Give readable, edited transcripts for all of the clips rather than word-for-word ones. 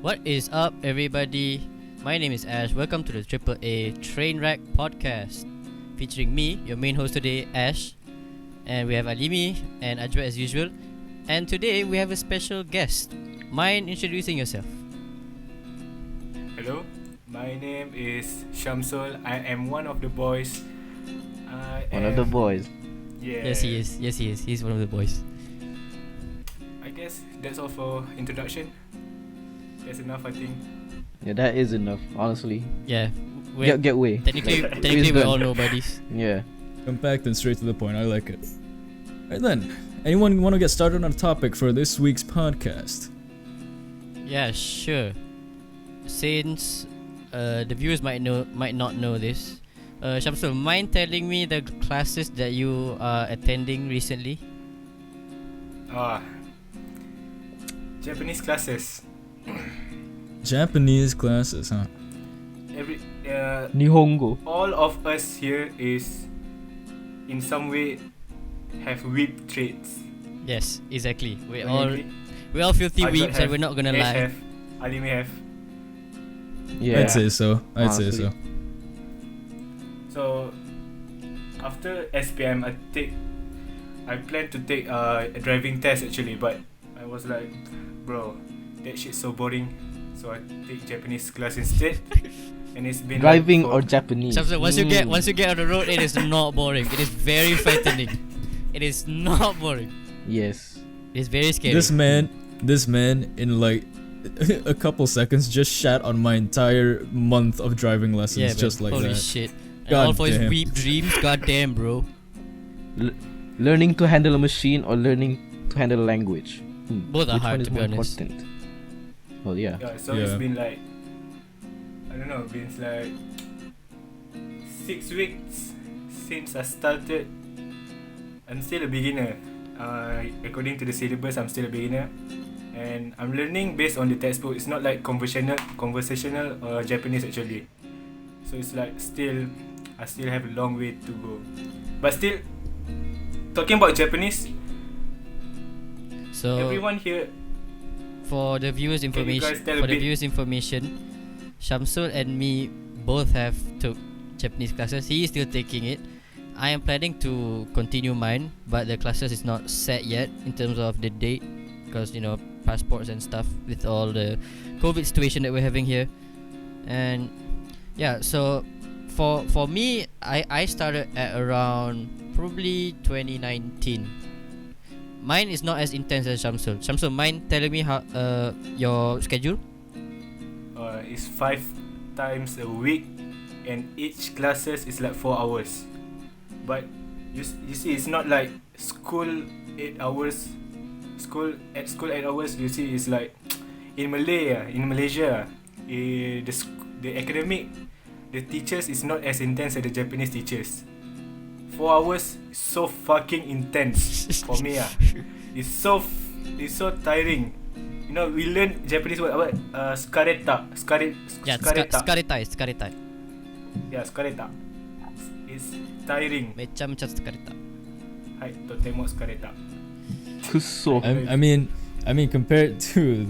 What is up, everybody? My name is Ash. Welcome to the AAA Trainwreck Podcast, featuring me, your main host today, Ash, and we have Alimi and Ajwa as usual. And today we have a special guest. Mind introducing yourself? Hello, my name is Shamsul. I am one of the boys. One of the boys. Yeah. Yes, he is. He's one of the boys. I guess that's all for introduction. That's enough, I think. Yeah, that is enough, honestly. Yeah. Get way. Technically, we're all nobodies. Yeah. Compact and straight to the point. I like it. Right then, anyone want to get started on a topic for this week's podcast? Yeah, sure. Since the viewers might not know this, Shamsul, mind telling me the classes that you are attending recently? Japanese classes. Japanese classes, huh? Nihongo. All of us here is in some way have whip traits. Yes, exactly. We're Agree? all filthy I don't weeps, and have, we're not gonna Ash lie. have, Alimi have. Yeah. I'd say so. Honestly. So after SPM, I plan to take a driving test actually, but I was like, bro, that shit's so boring. So I take Japanese class instead, and it's been Driving like or Japanese? Shamsul, once you get on the road, it is not boring. It is very frightening. It is not boring. Yes. It is very scary. This man in like a couple seconds just shat on my entire month of driving lessons, yeah, just like holy that. shit. And God all for his damn. weep dreams. God damn, bro. Learning to handle a machine or learning to handle a language? Both are Which hard, one is to be more honest. important? Well, yeah. So Yeah. it's been like, I don't know, been like 6 weeks since I started. I'm still a beginner. According to the syllabus, I'm still a beginner, and I'm learning based on the textbook. It's not like conversational or Japanese actually. So it's like I still have a long way to go. But still, talking about Japanese, So everyone here. for the viewers' Can you guys information, tell a bit? Shamsul and me both have took Japanese classes. He is still taking it. I am planning to continue mine, but the classes is not set yet in terms of the date, because passports and stuff with all the COVID situation that we're having here. And yeah, so for me, I started at around probably 2019. Mine is not as intense as Shamsul. Shamsul, mind telling me how your schedule? It's 5 times a week, and each classes is like 4 hours. But you see, it's not like school 8 hours. School 8 hours. You see, it's like in Malaysia, the academic, the teachers is not as intense as the Japanese teachers. 4 hours is so fucking intense for me. It's so tiring. We learn Japanese word apa? Skareta. Yeah, Skareta. skareta. Yeah, skareta. It's tiring. Macam skareta. Hai, totemo skareta. Kuso. I mean, compared to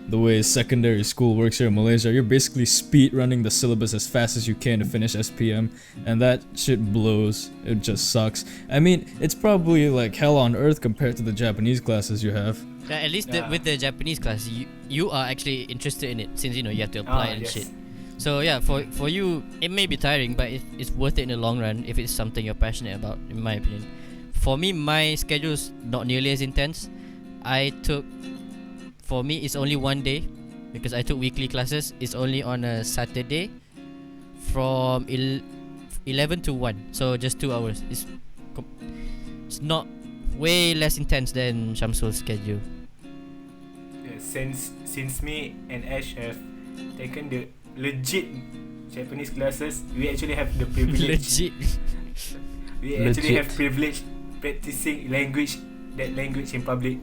the way secondary school works here in Malaysia, you're basically speed running the syllabus as fast as you can to finish SPM, and that shit blows. It just sucks. I mean, it's probably like hell on earth compared to the Japanese classes you have. Yeah, at least Yeah. with the Japanese class, you are actually interested in it, since you have to apply and Yes. shit. So yeah, for you, it may be tiring, but it's worth it in the long run if it's something you're passionate about, in my opinion. For me, my schedule's not nearly as intense. For me, it's only one day, because I took weekly classes. It's only on a Saturday from 11 to 1, so just 2 hours. It's not way less intense than Shamsul's schedule. Since me and Ash have taken the legit Japanese classes, we actually have the privilege. Legit. We actually Legit. have privilege practicing that language in public.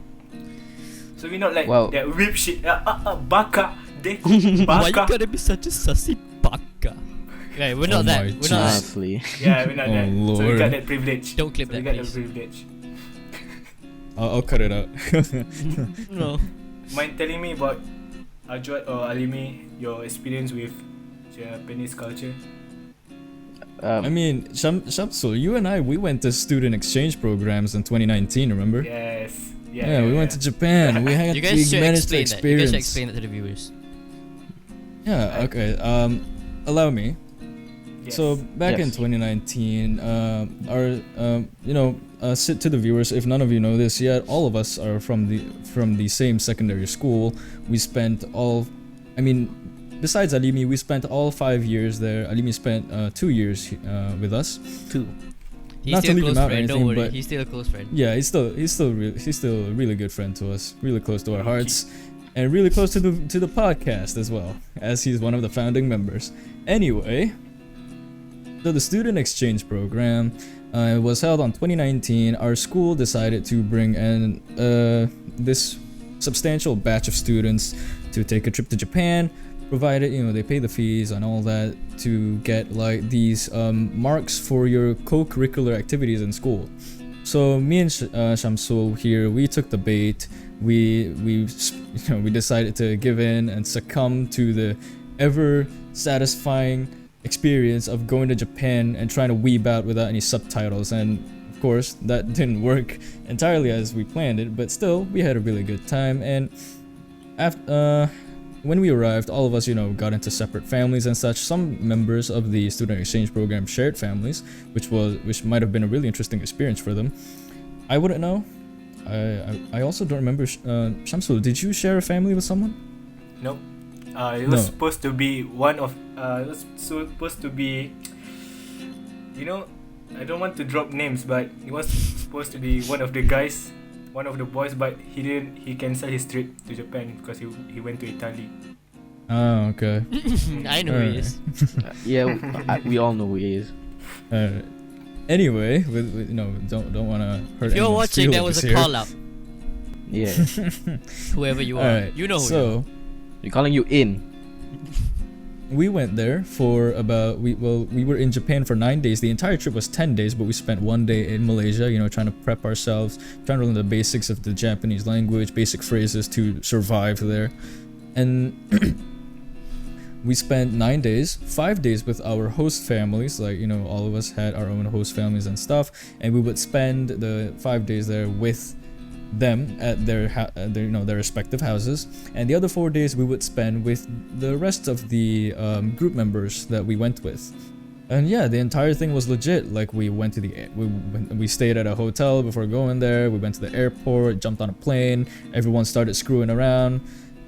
So we're not like Wow. that whip shit. Baka, de, Why you baka. gotta be such a sussy baka? Right, we're not Oh that. my We're not that. Honestly. Yeah, we're not Oh, that. So we Lord. got that privilege. Don't clip So that, we got please. the privilege. I'll cut it out. No. Mind telling me about Ajwat or Alimi, your experience with Japanese culture? I mean, Shamsul, you and I, we went to student exchange programs in 2019. Remember? Yes. Yeah, we went to Japan. We had You we guys should managed to explain that. You guys experience. should explain that to the viewers. Yeah. Okay. Allow me. Yes. So back in Yes. 2019, to the viewers, if none of you know this yet, all of us are from the same secondary school. We spent besides Alimi, we spent all 5 years there. Alimi spent 2 years with us. 2. He's Not to still a leave him close out or friend. Don't anything, worry, but- he's still a close friend. Yeah, he's still a really good friend to us, really close to our hearts, and really close to the podcast as well, as he's one of the founding members. Anyway, so the student exchange program was held on 2019. Our school decided to bring in this substantial batch of students to take a trip to Japan, provided they pay the fees and all that to get like these marks for your co-curricular activities in school. So me and Shamsul here, we took the bait. We decided to give in and succumb to the ever satisfying experience of going to Japan and trying to weeb out without any subtitles. And of course, that didn't work entirely as we planned it, but still, we had a really good time. And after when we arrived, all of us, got into separate families and such. Some members of the student exchange program shared families, which might have been a really interesting experience for them. I wouldn't know. I also don't remember. Shamsul, did you share a family with someone? Nope. It was No. supposed to be one of. It was supposed to be. I don't want to drop names, but it was supposed to be one of the guys, one of the boys, but he didn't. He canceled his trip to Japan because he went to Italy. Oh, okay. I know he is. We all know who he is. Anyway, don't want to hurt. If you're anyone's watching, that was feelings a here. call out. Yeah. Whoever you are, Alright, you know who you are. so We're calling you in. we went there for about we were in Japan for 9 days. The entire trip was 10 days, but we spent 1 day in Malaysia, trying to prep ourselves, trying to learn the basics of the Japanese language, basic phrases to survive there. And we spent 9 days, 5 days with our host families, like all of us had our own host families and stuff, and we would spend the 5 days there with them at their respective houses, and the other 4 days we would spend with the rest of the group members that we went with. And yeah, the entire thing was legit. Like we went to we stayed at a hotel before going there. We went to the airport, jumped on a plane. Everyone started screwing around,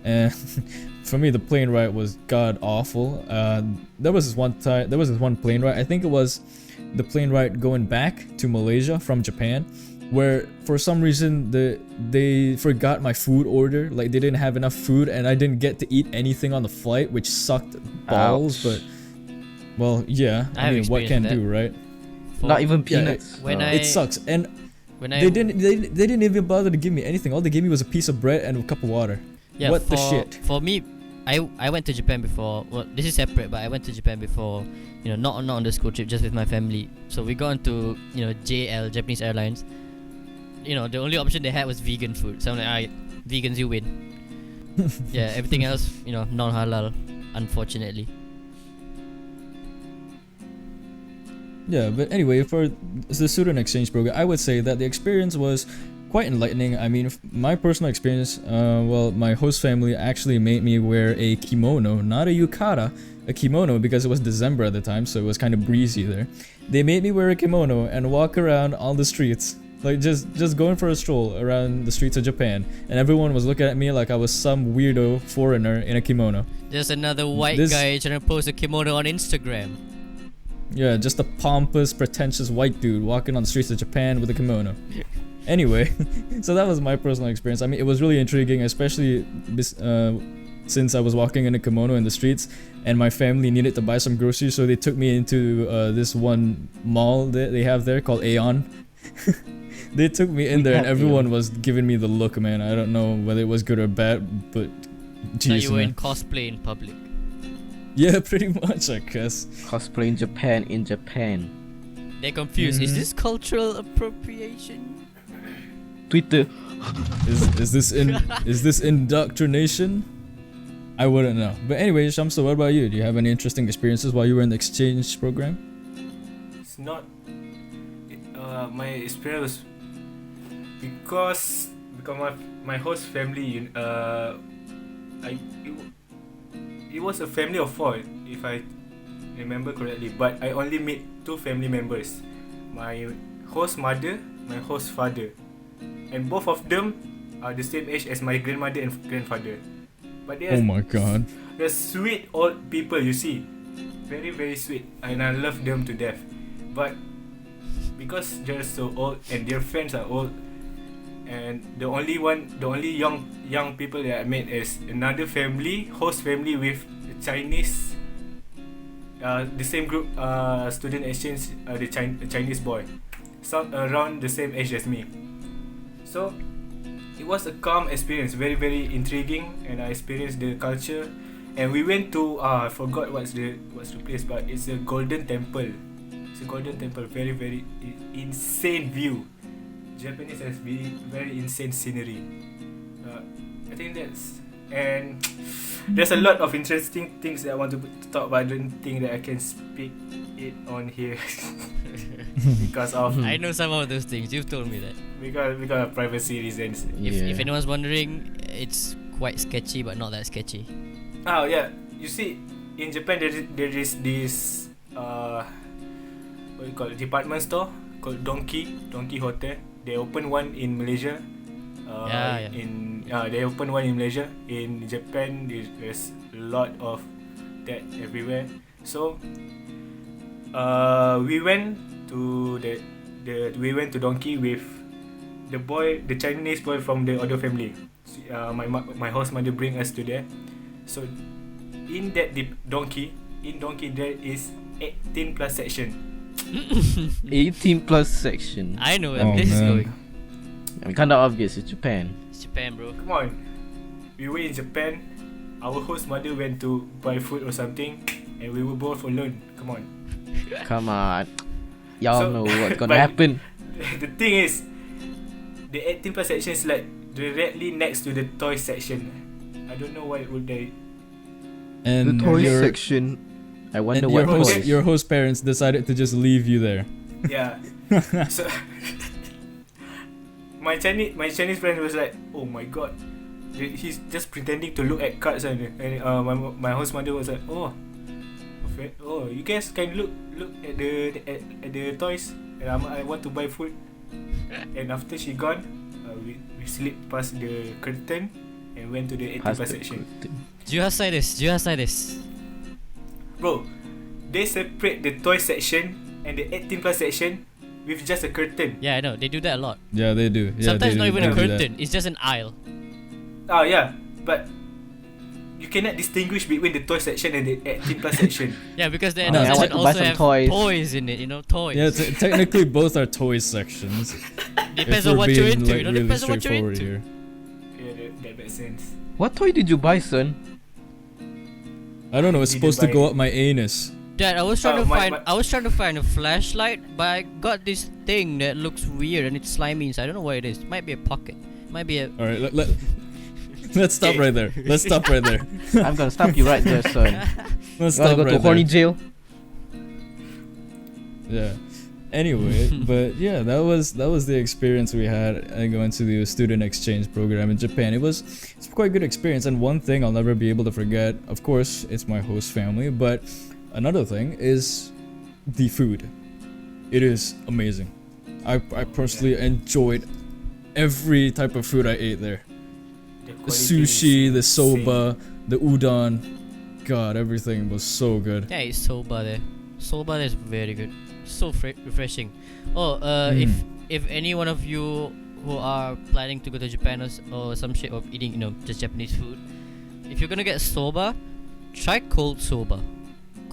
and for me the plane ride was god awful. There was this one plane ride. I think it was the plane ride going back to Malaysia from Japan, where for some reason they forgot my food order. Like they didn't have enough food, and I didn't get to eat anything on the flight, which sucked balls. Ouch. But well, yeah, I have I mean, what can experienced do, right? Not even Yeah, peanuts. when Oh. I- It sucks, and When I they didn't even bother to give me anything. All they gave me was a piece of bread and a cup of water. Yeah, What the shit? For me, I went to Japan before. Well, this is separate, but I went to Japan before. Not on the school trip, just with my family. So we got into JL, Japanese Airlines. The only option they had was vegan food. So I'm like, alright, vegans, you win. Yeah, everything else, non-halal, unfortunately. Yeah, but anyway, for the student exchange program, I would say that the experience was quite enlightening. I mean, my personal experience, my host family actually made me wear a kimono, not a yukata, a kimono, because it was December at the time, so it was kind of breezy there. They made me wear a kimono and walk around on the streets, like just going for a stroll around the streets of Japan, and everyone was looking at me like I was some weirdo foreigner in a kimono. Just another white This- guy trying to post a kimono on Instagram. Yeah, just a pompous, pretentious white dude walking on the streets of Japan with a kimono. Anyway, so that was my personal experience. I mean, it was really intriguing, especially since I was walking in a kimono in the streets, and my family needed to buy some groceries, so they took me into this one mall that they have there called Aeon. They took me in We there, and have everyone Aeon. was giving me the look, man. I don't know whether it was good or bad, but Now jeez, you were in man. cosplay in public. Yeah, pretty much, I guess. Cosplay in Japan. They're confused. Is Mhm. this cultural appropriation? Twitter. Is this indoctrination? I wouldn't know. But anyway, Shamsa, what about you? Do you have any interesting experiences while you were in the exchange program? It's not. My experience because my host family. It was a family of 4, if I remember correctly. But I only meet 2 family members. My host mother, my host father, and both of them are the same age as my grandmother and grandfather. But Oh my god. they're sweet old people, you see. Very, very sweet. And I love them to death. But because they're so old and their friends are old, and the only young people that I met is another family, host family with Chinese, the same group, student exchange, the Chinese boy, some around the same age as me. So it was a calm experience, very, very intriguing, and I experienced the culture. And we went to I forgot what's the place, but it's a golden temple. It's a golden temple, very, very insane view. Japanese has very insane scenery. I think and there's a lot of interesting things that I want to talk about. I don't think that I can speak it on here because of I know some of those things. You've told me that. because of privacy reasons. If anyone's wondering, it's quite sketchy, but not that sketchy. Oh yeah, you see, in Japan there is this what you call it, department store called Donkey Hotel. They opened one in Malaysia. They opened one in Malaysia. In Japan, there's a lot of that everywhere. So, we went to we went to Donkey with the Chinese boy from the other family. My host mother bring us to there. So, in that Donkey there is 18 plus section. 18 plus section. I know where this is going. I mean, kinda obvious. It's Japan. It's Japan, bro. Come on, we were in Japan. Our host mother went to buy food or something, and we were both alone. Come on. Come on. Y'all So- know what's but- gonna happen. The thing is, the 18 plus section is like directly next to the toy section. I don't know why would they. The And toy your, section. I wonder and what host- toys. your host parents decided to just leave you there. Yeah. So my Chinese friend was like, oh my god, he's just pretending to look at cards, and my host mother was like, oh, you guys can look at the toys, and I want to buy food. And after she gone, we slipped past the curtain and went to the 18 plus section. Juhasai this. Bro, they separate the toy section and the 18 plus section with just a curtain. Yeah, I know. They do that a lot. Yeah, they do. Yeah, Sometimes they not do. even They a do that. curtain. It's just an aisle. Oh yeah, but you cannot distinguish between the toy section and the 18 plus section. Yeah, because the Oh, adult yeah, I want section to buy also some have toys. toys in it. You know, toys. Yeah, technically both are toy sections. Depends If on we're what you're being, into. like, You know, really depends on what you're straightforward into. here. Yeah, that makes sense. What toy did you buy, son? I don't know. It's Didn't supposed to buy go it. up my anus. Dad, I was trying to my- find. I was trying to find a flashlight, but I got this thing that looks weird and it's slimy inside. I don't know what it is. Might be a pocket. Might be a. All right, let's stop Okay. right there. Let's stop right there. I'm gonna stop you right there, son. Let's You wanna stop go right to horny there. jail? Yeah. Anyway, but yeah, that was the experience we had going to the student exchange program in Japan. It's quite a good experience, and one thing I'll never be able to forget, of course, it's my host family, but another thing is the food. It is amazing. I personally enjoyed every type of food I ate there. The The quality sushi, the is soba, the udon. God, everything was so good. Yeah, it's soba there. Soba there is very good. So refreshing. Oh, if any one of you who are planning to go to Japan or some shit of eating, just Japanese food, if you're gonna get soba, try cold soba.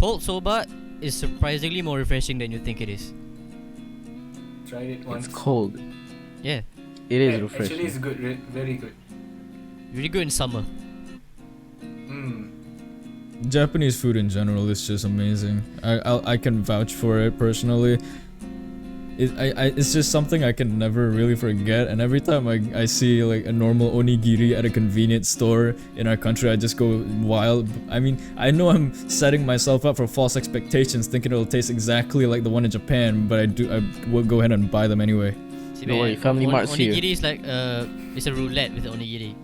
Cold soba is surprisingly more refreshing than you think it is. insane. Tried it once. It's cold. Yeah, It is Actually, refreshing. it's good. Very good. really good in summer. Japanese food in general is just amazing. I can vouch for it personally. it's just something I can never really forget. And every time I see like a normal onigiri at a convenience store in our country, I just go wild. I mean, I know I'm setting myself up for false expectations, thinking it'll taste exactly like the one in Japan, but I will go ahead and buy them anyway. See, Don't worry, Family Mart's here. onigiri is like it's a roulette with the onigiri.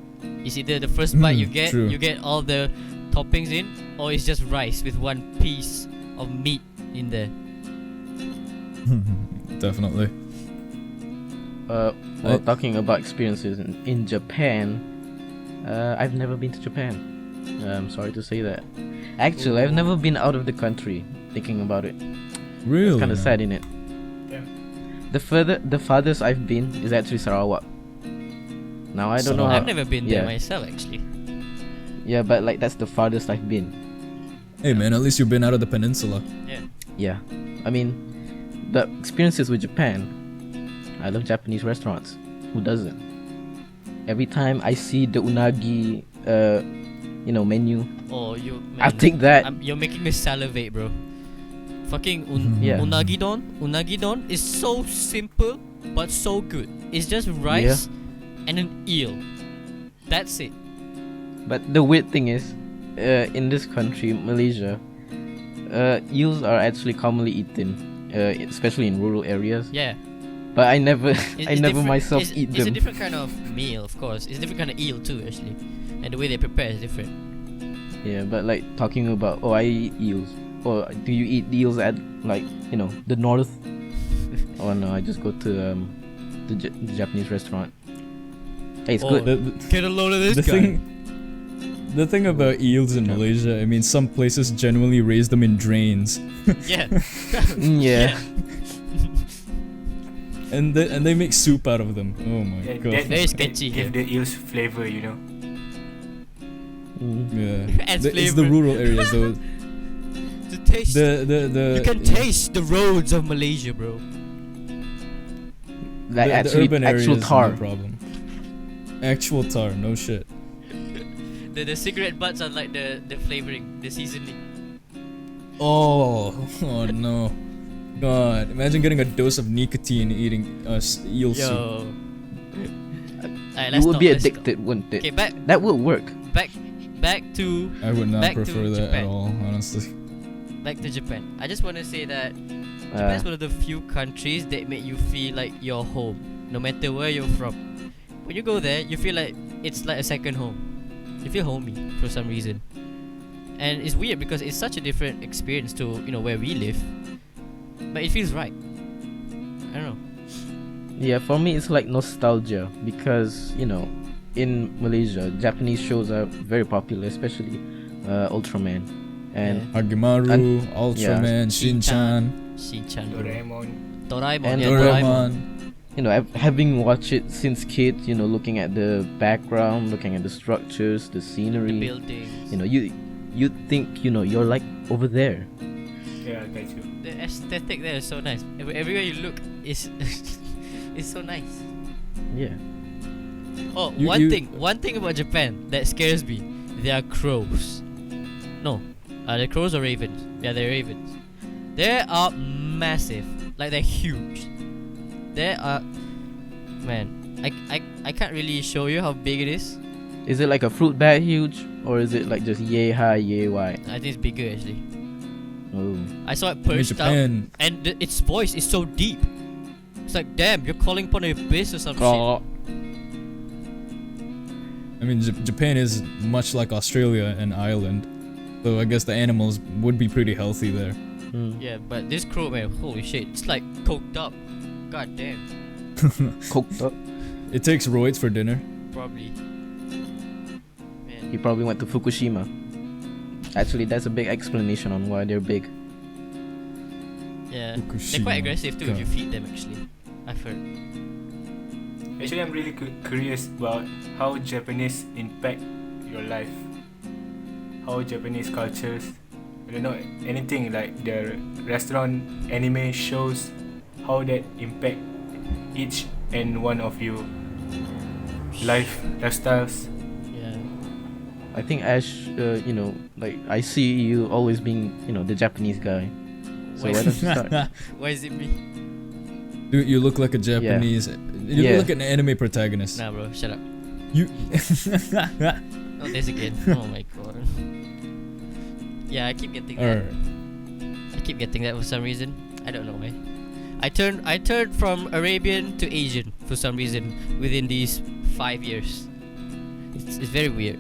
It's either the first bite you get, true. you get all the toppings in, or it's just rice with one piece of meat in there. Definitely. Well, I- talking about experiences in Japan, I've never been to Japan. I'm sorry to say that. Actually, I've never been out of the country. Thinking about it, Really? it's kind of sad, in it. Yeah. The farthest I've been is actually Sarawak. Now I don't know how. I've never been there yeah. myself actually. Yeah, but like that's the farthest I've been. Hey man, at least you've been out of the peninsula. Yeah. Yeah, I mean, the experiences with Japan. I love Japanese restaurants. Who doesn't? Every time I see the unagi, menu, Oh, you. I Man, think that. you're making me salivate, bro. Fucking Yeah. unagi don. Unagi don is so simple but so good. It's just rice and an eel. That's it. But the weird thing is, in this country, Malaysia, eels are actually commonly eaten, especially in rural areas. Yeah. But I never, It's I never different- myself it's, eat It's a them. different kind of meal, of course. It's a different kind of eel too, actually, and the way they prepare is different. Yeah, but like talking about, oh, I eat eels. Or do you eat eels at like the north? Oh no, I just go to the Japanese restaurant. Hey, it's Oh, good. Get a load of this The guy. the thing about eels in Malaysia, I mean, some places genuinely raise them in drains, Yeah. Yeah. and they make soup out of them. Oh my Yeah, god. Very sketchy Give here. the eels flavor, you know. Mm. Yeah. Adds It's the flavour. rural areas though. To taste. The You can taste the roads of Malaysia, bro. Like the actually, urban actual areas, tar. no problem. Actual tar, no shit. The cigarette butts are like the flavoring, the seasoning. Oh no. God, imagine getting a dose of nicotine eating eel soup. Yo. Alright, You let's would stop, be let's addicted, wouldn't it? Okay, back That would work. to I would not Back to prefer that Japan. at all, honestly. back to Japan. I just want to say that Japan is one of the few countries that make you feel like you're home, no matter where you're from. When you go there, you feel like it's like a second home. You feel homey for some reason, and it's weird because it's such a different experience to where we live, but it feels right. I don't know. Yeah, for me it's like nostalgia because in Malaysia, Japanese shows are very popular, especially Ultraman, and Hagimaru, Ultraman, Shin-chan. Shin-chan, Shin-chan, bro. Doraemon. Doraemon, And yeah, Doraemon. having watched it since kid, looking at the background, looking at the structures, the The scenery, buildings, you think you're like over there. Yeah, I got you. the aesthetic there is so nice. Everywhere you look is it's so nice. Yeah. Oh, You- one you- thing about Japan that scares me. They are crows. No, are they crows or ravens? Yeah, they're ravens. They are massive. Like they're huge. They are, man. I can't really show you how big it is. Is it like a fruit bat huge, or is it like just yay high, yay wide? I think it's bigger actually. Oh. I saw it I mean, perched out, Japan. and its voice is so deep. It's like, damn, you're calling upon an abyss or some shit. I mean, Japan is much like Australia and Ireland, so I guess the animals would be pretty healthy there. Mm. Yeah, but this crow, man, holy shit, it's like coked up. God damn, Coked up. It takes roids for dinner. probably. He probably went to Fukushima. Actually, that's a big explanation on why they're big. Yeah, they're Fukushima, quite aggressive too if God. you feed them. Actually, I've heard. Actually, I'm really curious about how Japanese impact your life. How Japanese cultures, I don't know, anything like their restaurant, anime shows, how that impact each and one of you lifestyles. Yeah. I think Ash, like I see you always being, the Japanese guy. So why don't you start? Why is it me? Dude, you look like a Japanese. You Yeah. look like an anime protagonist. Nah, bro, shut up. You. Not this again. Oh my god. Yeah, I keep getting that. Alright. I keep getting that for some reason. I don't know why. I turned from Arabian to Asian for some reason within these 5 years. It's very weird.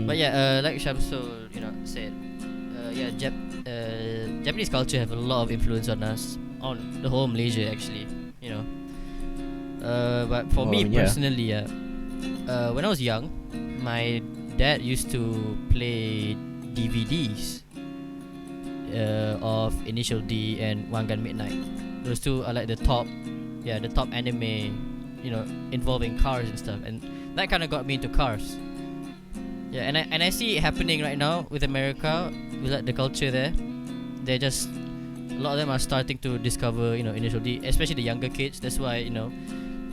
But yeah, like Shamsul, said, Japanese culture have a lot of influence on us, on the whole Malaysia actually. But for me personally, when I was young, my dad used to play DVDs of Initial D and One Gun Midnight. Those two are like the top anime, involving cars and stuff, and that kind of got me into cars. Yeah, and I see it happening right now with America, with like the culture there. They're just, a lot of them are starting to discover, Initial D, especially the younger kids. That's why,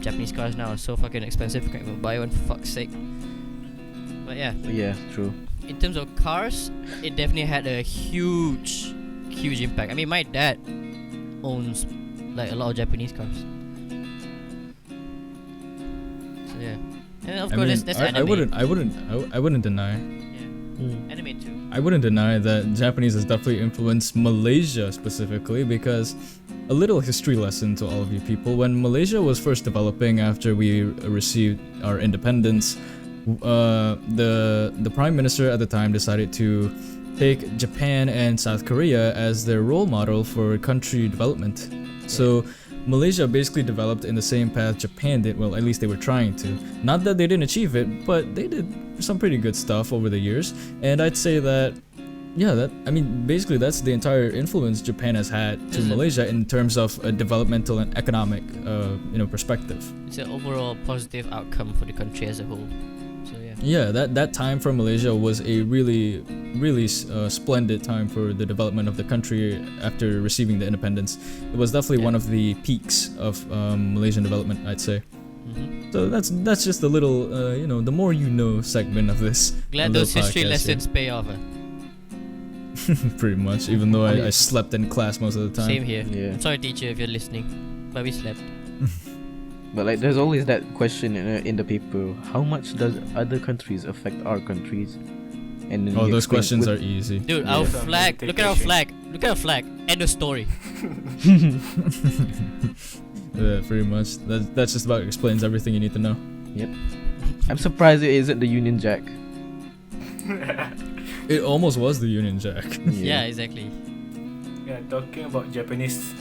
Japanese cars now are so fucking expensive. You can't even buy one for fuck's sake. But yeah. Yeah, true. In terms of cars, it definitely had a huge impact. I mean, my dad owns like a lot of Japanese cars. So yeah, and of course that's anime. I wouldn't deny. Yeah, anime too. I wouldn't deny that Japanese has definitely influenced Malaysia specifically, because a little history lesson to all of you people. When Malaysia was first developing after we received our independence, the prime minister at the time decided to take Japan and South Korea as their role model for country development. So Malaysia basically developed in the same path Japan did. Well, at least they were trying to. Not that they didn't achieve it, but they did some pretty good stuff over the years. And I'd say that, basically that's the entire influence Japan has had to Malaysia in terms of a developmental and economic, perspective. It's an overall positive outcome for the country as a whole. So yeah. Yeah, that time for Malaysia was a really splendid time for the development of the country after receiving the independence. It was definitely one of the peaks of Malaysian development, I'd say. Mm-hmm. So that's just a little, the more you know segment of this. Glad little those history podcast lessons pay off. Pretty much, even though I slept in class most of the time. Same here. Yeah. I'm sorry, teacher, if you're listening, but we slept. But like, there's always that question in the paper: how much does other countries affect our countries? And then Those questions are easy. Dude, our flag. Look at our flag. Look at our flag. End of story. Yeah, pretty much. That's just about explains everything you need to know. Yep. I'm surprised it isn't the Union Jack. It almost was the Union Jack. Yeah, exactly. Yeah, talking about Japanese,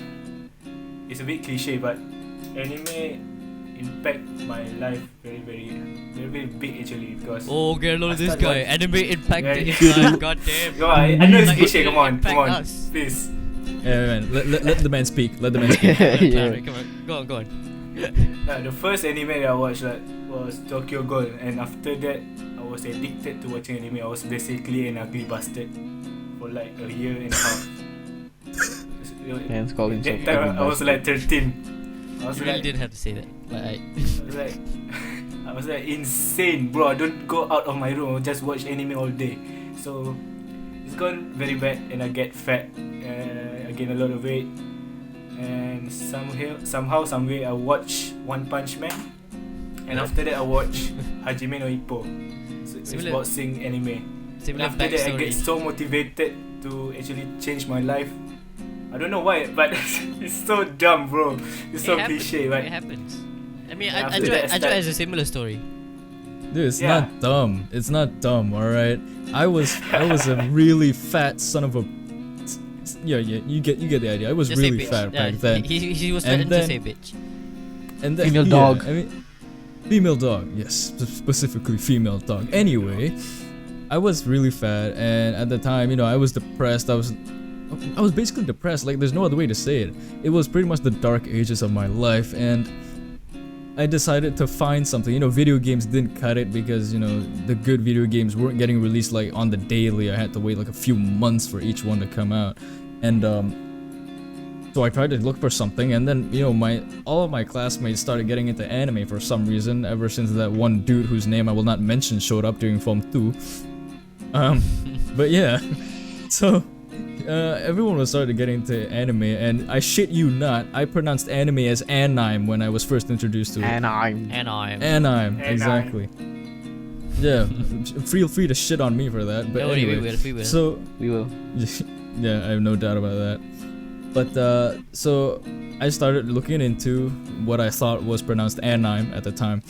it's a bit cliche, but anime impact my life very big actually, because Okay, look at this started guy. watch- Anime impacted Yeah, his life. God damn. Yo, I know it's Like, cliche. it Come on, impact us. please. Yeah, man. Let the man speak. Let the man speak. Yeah. Come on, go on. The first anime that I watched was Tokyo Ghoul, and after that I was addicted to watching anime. I was basically an ugly bastard for like a year and a half. Man's calling That himself time I was like 13. I was You really like, didn't have to say that. But I was like insane, bro. I don't go out of my room. I just watch anime all day. So it's gone very bad, and I get fat. I gain a lot of weight, and somehow, some way, I watch One Punch Man, and after that I watch Hajime no Ippo. So it's Similar- boxing anime. similar After that, I backstory. get so motivated to actually change my life. I don't know why, but it's so dumb, bro. It's so It happens. cliche, but It happens. I mean, Yeah, I after that, Ajwa has a similar story. Dude, it's Yeah. not dumb. It's not dumb, alright? I was a really fat son of a. Yeah, you get the idea. I was Just say really bitch. fat Yeah, back then. He was And threatened to then- say bitch. And then, Female yeah, dog. I mean, female dog. Yes, specifically female dog. Anyway, I was really fat, and at the time, I was depressed. I was basically depressed. Like, there's no other way to say it. It was pretty much the dark ages of my life, and I decided to find something. Video games didn't cut it because the good video games weren't getting released like on the daily. I had to wait like a few months for each one to come out, and so I tried to look for something, and then all of my classmates started getting into anime for some reason. Ever since that one dude whose name I will not mention showed up during Form 2. But yeah, so everyone was started getting into anime, and I shit you not, I pronounced anime as anime when I was first introduced to it. Anime. Anime, exactly. Yeah, feel free to shit on me for that. But No, anyway, we will. so We will. yeah, I have no doubt about that. But so I started looking into what I thought was pronounced anime at the time,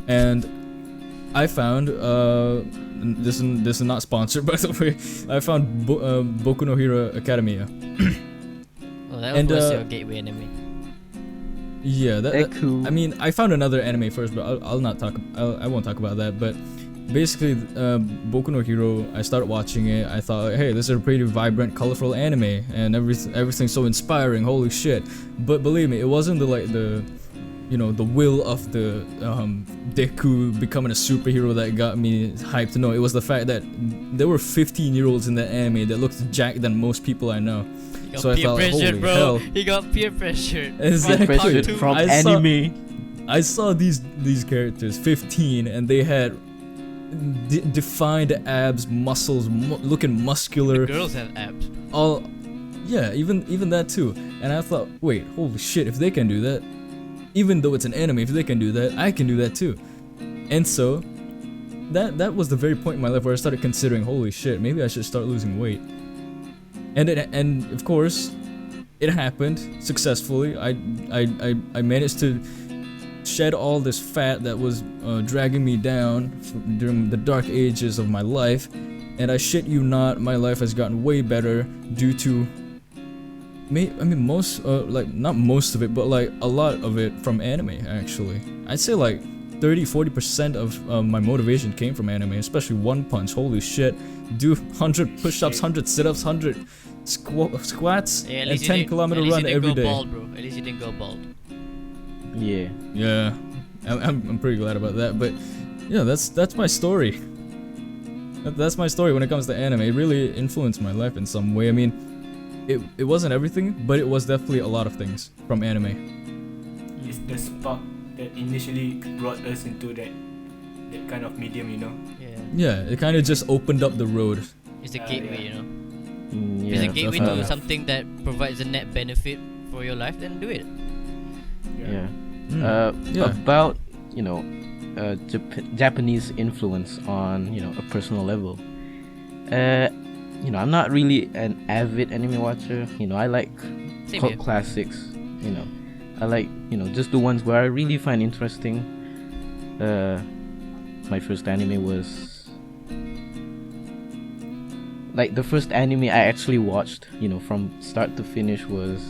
and I found this is not sponsored by the way. I found Boku no Hero Academia. Oh, that and, was your gateway anime. Yeah, Eku. I mean, I found another anime first, but I won't talk about that. But basically, Boku no Hero, I started watching it. I thought, hey, this is a pretty vibrant, colorful anime, and everything's so inspiring. Holy shit! But believe me, it wasn't the will of the Deku becoming a superhero that got me hyped. No, it was the fact that there were 15-year-olds in that anime that looked jacked than most people I know. He got So I peer thought, pressured, holy bro. hell. He got peer pressured. Exactly. Pressured cartoon. from I saw- anime. I saw these characters, 15, and they had defined abs, muscles, looking muscular. The girls have abs. All, yeah, even that too. And I thought, wait, holy shit, if they can do that, even though it's an anime, if they can do that, I can do that too. And so, that was the very point in my life where I started considering, holy shit, maybe I should start losing weight. And of course, it happened successfully. I managed to shed all this fat that was dragging me down during the dark ages of my life, and I shit you not, my life has gotten way better due to not most of it, but like a lot of it from anime. Actually, I'd say like 30-40% of my motivation came from anime, especially One Punch. Holy shit, do 100 push-ups, 100 sit-ups, 100 squats, Yeah, and 10-kilometer run every day. Bald, bro. At least you didn't go bald. Yeah. Yeah, I'm pretty glad about that. But yeah, that's my story. That's my story when it comes to anime. It really influenced my life in some way. I mean, it wasn't everything, but it was definitely a lot of things from anime. It's the spark that initially brought us into that kind of medium, you know. Yeah. Yeah, it kind of just opened up the road. It's the Yeah. gateway, you know. Yeah. If it's a gateway to definitely. something that provides a net benefit for your life, then do it. Yeah. Mm. Yeah. About Japanese influence on a personal level. I'm not really an avid anime watcher. I like Same cult here. classics. I like just the ones where I really find interesting. My first anime was like the first anime I actually watched. From start to finish was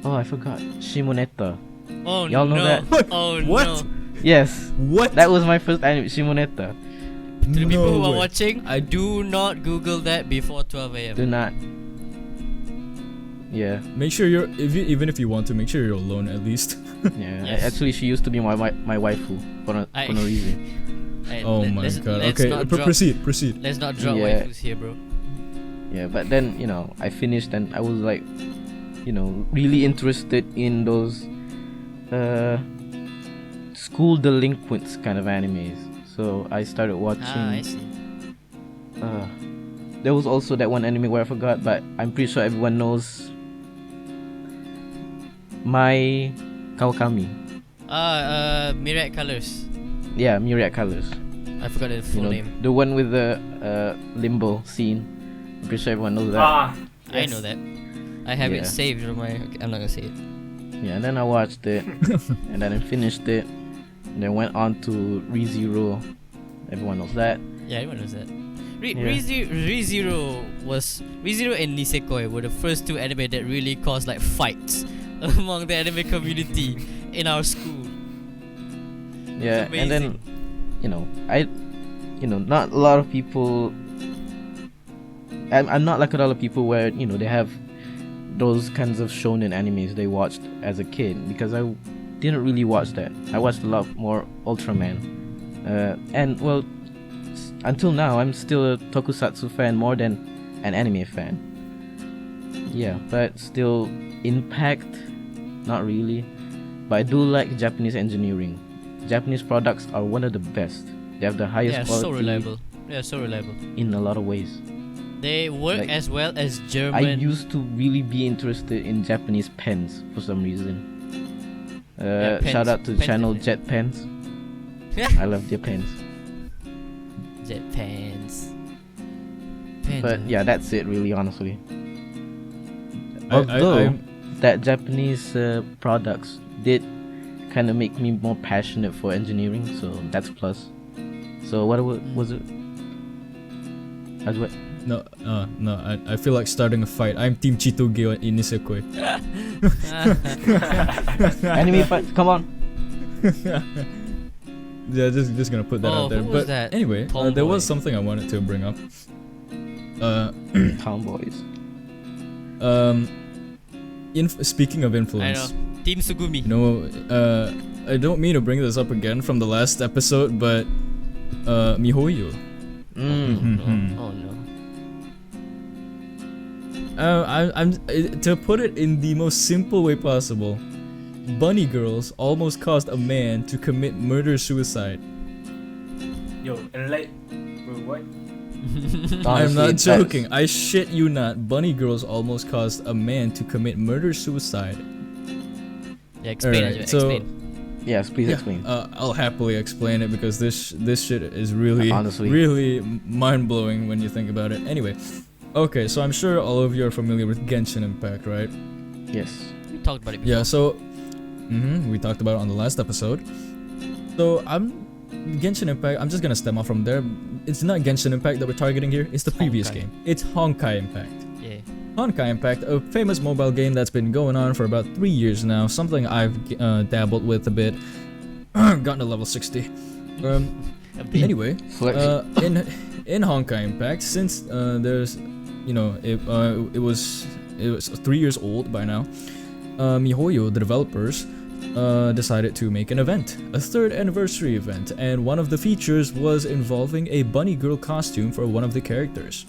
I forgot Shimoneta. Oh Y'all know no! that? Oh What? no! Yes, What? that was my first anime, Shimoneta. To the people who are way. watching, do not Google that before 12 a.m. Do not. Yeah, Make sure even if you want to, make sure you're alone at least. yeah. Yes. Actually, she used to be my waifu for no reason. Hey, Oh my god. let's Okay, not drop, proceed. Let's not drop Yeah. waifus here, bro. Yeah, but then I finished and I was like, really interested in those school delinquents kind of animes. So I started watching. I see. There was also that one anime where I forgot, but I'm pretty sure everyone knows. My Kawakami. Myriad Colors. Yeah, Myriad Colors. I forgot the full name. The one with the limbo scene. I'm pretty sure everyone knows that. I know that. I have Yeah. it saved on my. I'm not gonna say it. Yeah, and then I watched it, and then I finished it, and then went on to ReZero. Everyone knows that. Yeah, everyone knows that. Yeah. ReZero and Nisekoi were the first two anime that really caused like fights among the anime community in our school. Yeah, It's and then not a lot of people. I'm not like a lot of people where they have those kinds of shonen animes they watched as a kid, because I didn't really watch that. I watched a lot more Ultraman, and well, until now I'm still a tokusatsu fan more than an anime fan. Yeah, but still Impact, not really. But I do like Japanese engineering. Japanese products are one of the best. They have the highest Yeah, quality so reliable. Yeah, so reliable. in a lot of ways. They work Like, as well as I German. used to really be interested in Japanese pens for some reason. Yeah, Shout pens. out to Pens channel is it? Jet Pens. I love their pens. Jet pants. But yeah, that's it really, honestly. I- Although I'm- that Japanese products did kind of make me more passionate for engineering, so that's a plus. So what was it? What? No, I feel like starting a fight. I'm Team Chitoge in Nisekoi. Anime fight, come on. Yeah, just gonna put that Oh, out there. who But was that? anyway, there Tomboy. was something I wanted to bring up. Tomboys. Speaking of I influence, know. Team Sugumi. you know, I don't mean to bring this up again from the last episode, but Mihoyo. Oh no. To put it in the most simple way possible, bunny girls almost caused a man to commit murder-suicide. Yo, and like, bro, what? I'm Honestly, not that's- joking. I shit you not. Bunny girls almost caused a man to commit murder-suicide. Yeah, explain Alright, it. so- Explain. Yes, please explain. I'll happily explain it because this shit is really Honestly. really mind-blowing when you think about it. Anyway, okay, so I'm sure all of you are familiar with Genshin Impact, right? Yes. We talked about it before. Yeah, so we talked about it on the last episode. So Genshin Impact, I'm just gonna stem off from there. It's not Genshin Impact that we're targeting here, it's the previous Honkai. game. It's Honkai Impact. Yeah. Honkai Impact, a famous mobile game that's been going on for about 3 years now, something I've dabbled with a bit, gotten to level 60. Anyway, Flex. in Honkai Impact, since there's, you know, it was 3 years old by now, MiHoYo, the developers, decided to make an event, a 3rd anniversary event, and one of the features was involving a bunny girl costume for one of the characters.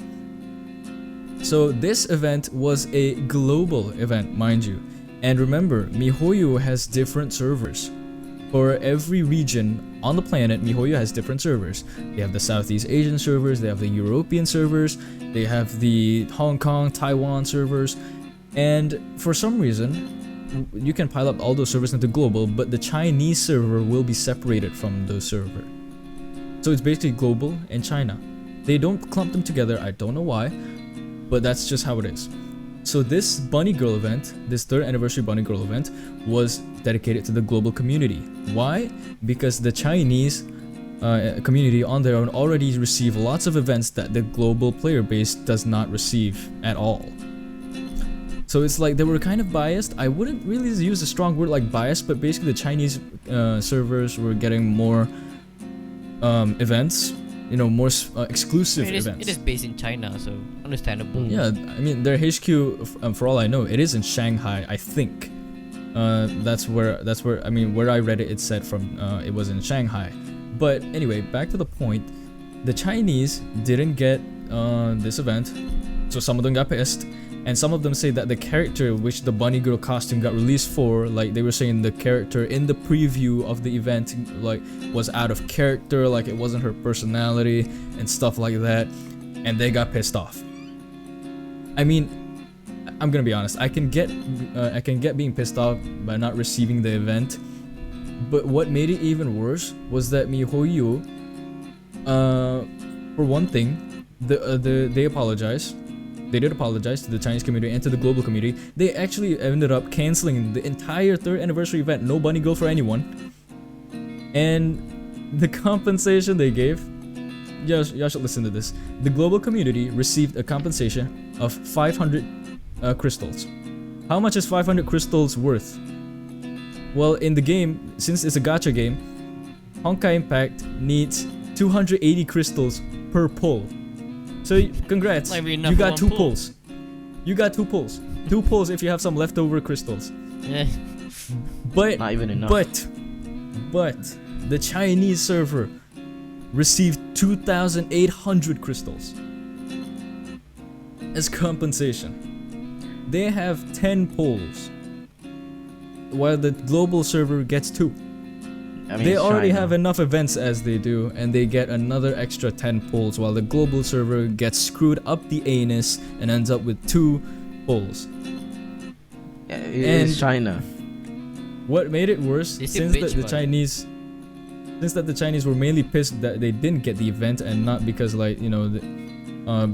So this event was a global event, mind you, and remember, MiHoYo has different servers. For every region on the planet, MiHoYo has different servers. They have the Southeast Asian servers, they have the European servers, they have the Hong Kong, Taiwan servers, and for some reason, you can pile up all those servers into global, but the Chinese server will be separated from those servers. So it's basically global and China. They don't clump them together, I don't know why, but that's just how it is. So this Bunny Girl event, this 3rd anniversary Bunny Girl event, was dedicated to the global community. Why? Because the Chinese community on their own already receive lots of events that the global player base does not receive at all. So it's like they were kind of biased. I wouldn't really use a strong word like biased, but basically the Chinese servers were getting more events, you know, more exclusive events. It is based in China, so understandable. Yeah, I mean their HQ, for all I know, it is in Shanghai. I think that's where I mean where I read it. It said from it was in Shanghai. But anyway, back to the point. The Chinese didn't get this event, so some of them got pissed. And some of them say that the character which the bunny girl costume got released for, like they were saying the character in the preview of the event like was out of character, like it wasn't her personality and stuff like that, and they got pissed off. I mean, I'm gonna be honest, I can get being pissed off by not receiving the event, but what made it even worse was that MiHoYo, for one thing, they apologized. They did apologize to the Chinese community and to the global community. They actually ended up canceling the entire 3rd anniversary event. No bunny girl for anyone. And the compensation they gave, y'all should listen to this. The global community received a compensation of 500 crystals. How much is 500 crystals worth? Well, in the game, since it's a gacha game, Honkai Impact needs 280 crystals per pull. So congrats, Might be enough you for got one 2 pull. pulls. You got 2 pulls. 2 pulls if you have some leftover crystals. Yeah. Not even enough. But the Chinese server received 2,800 crystals as compensation. They have 10 pulls, while the global server gets 2. I mean, they it's already China. have enough events as they do, and they get another extra 10 polls, while the global server gets screwed up the anus and ends up with 2 polls. It's and- China. What made it worse, They still since bitch the about it. Chinese were mainly pissed that they didn't get the event and not because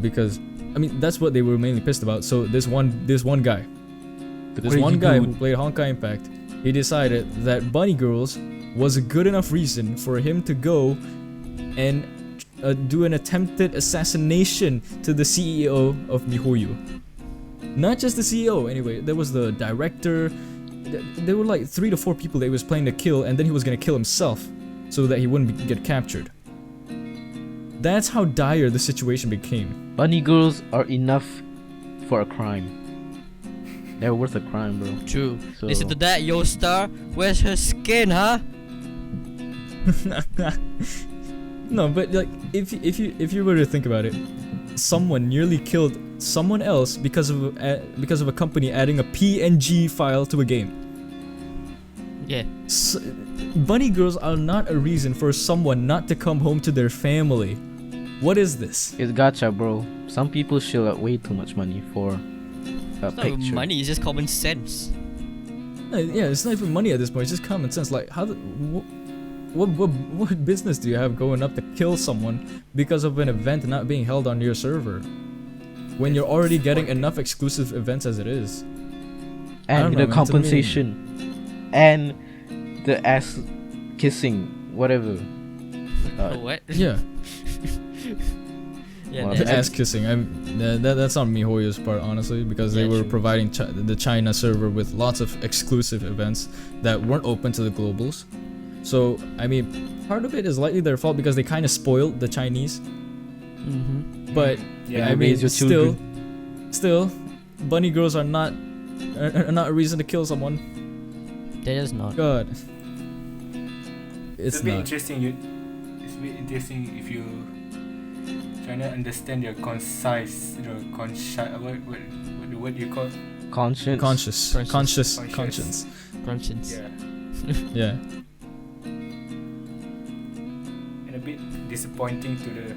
because I mean that's what they were mainly pissed about. So this one guy, The this one crazy guy who dude. played Honkai Impact, he decided that Bunny Girls was a good enough reason for him to go and do an attempted assassination to the CEO of MiHoYo. Not just the CEO, anyway. There was the director. There were like 3 to 4 people that he was planning to kill, and then he was gonna kill himself so that he wouldn't get captured. That's how dire the situation became. Bunny girls are enough for a crime. They're worth a crime, bro. True. So, Listen to that, Yo Star. Where's her skin, huh? No, but like if you were to think about it, someone nearly killed someone else because of a company adding a PNG file to a game. Yeah. Bunny girls are not a reason for someone not to come home to their family. What is this? it's gacha, bro. Some people shell out way too much money for a It's not picture. even money, it's just common sense. Yeah, it's not even money at this point. It's just common sense. Like, what business do you have going up to kill someone because of an event not being held on your server, when you're already getting enough exclusive events as it is? I And don't know, the man, to me- compensation, and the ass kissing, whatever. What? Yeah, Yeah, Well, the that's- ass kissing. That's on MiHoYo's part, honestly, because they Yeah, were true. providing the China server with lots of exclusive events that weren't open to the globals. So I mean, part of it is likely their fault because they kind of spoiled the Chinese. Mm-hmm. But Yeah, I mean, raise your still, bunny girls are not a reason to kill someone. That is not. God, It's it's a bit not. interesting. It's a bit interesting if you trying to understand your concise, what the word you call? Conscience. Conscious, Conscious. conscience. Conscience. Yeah. Yeah. And a bit disappointing to the.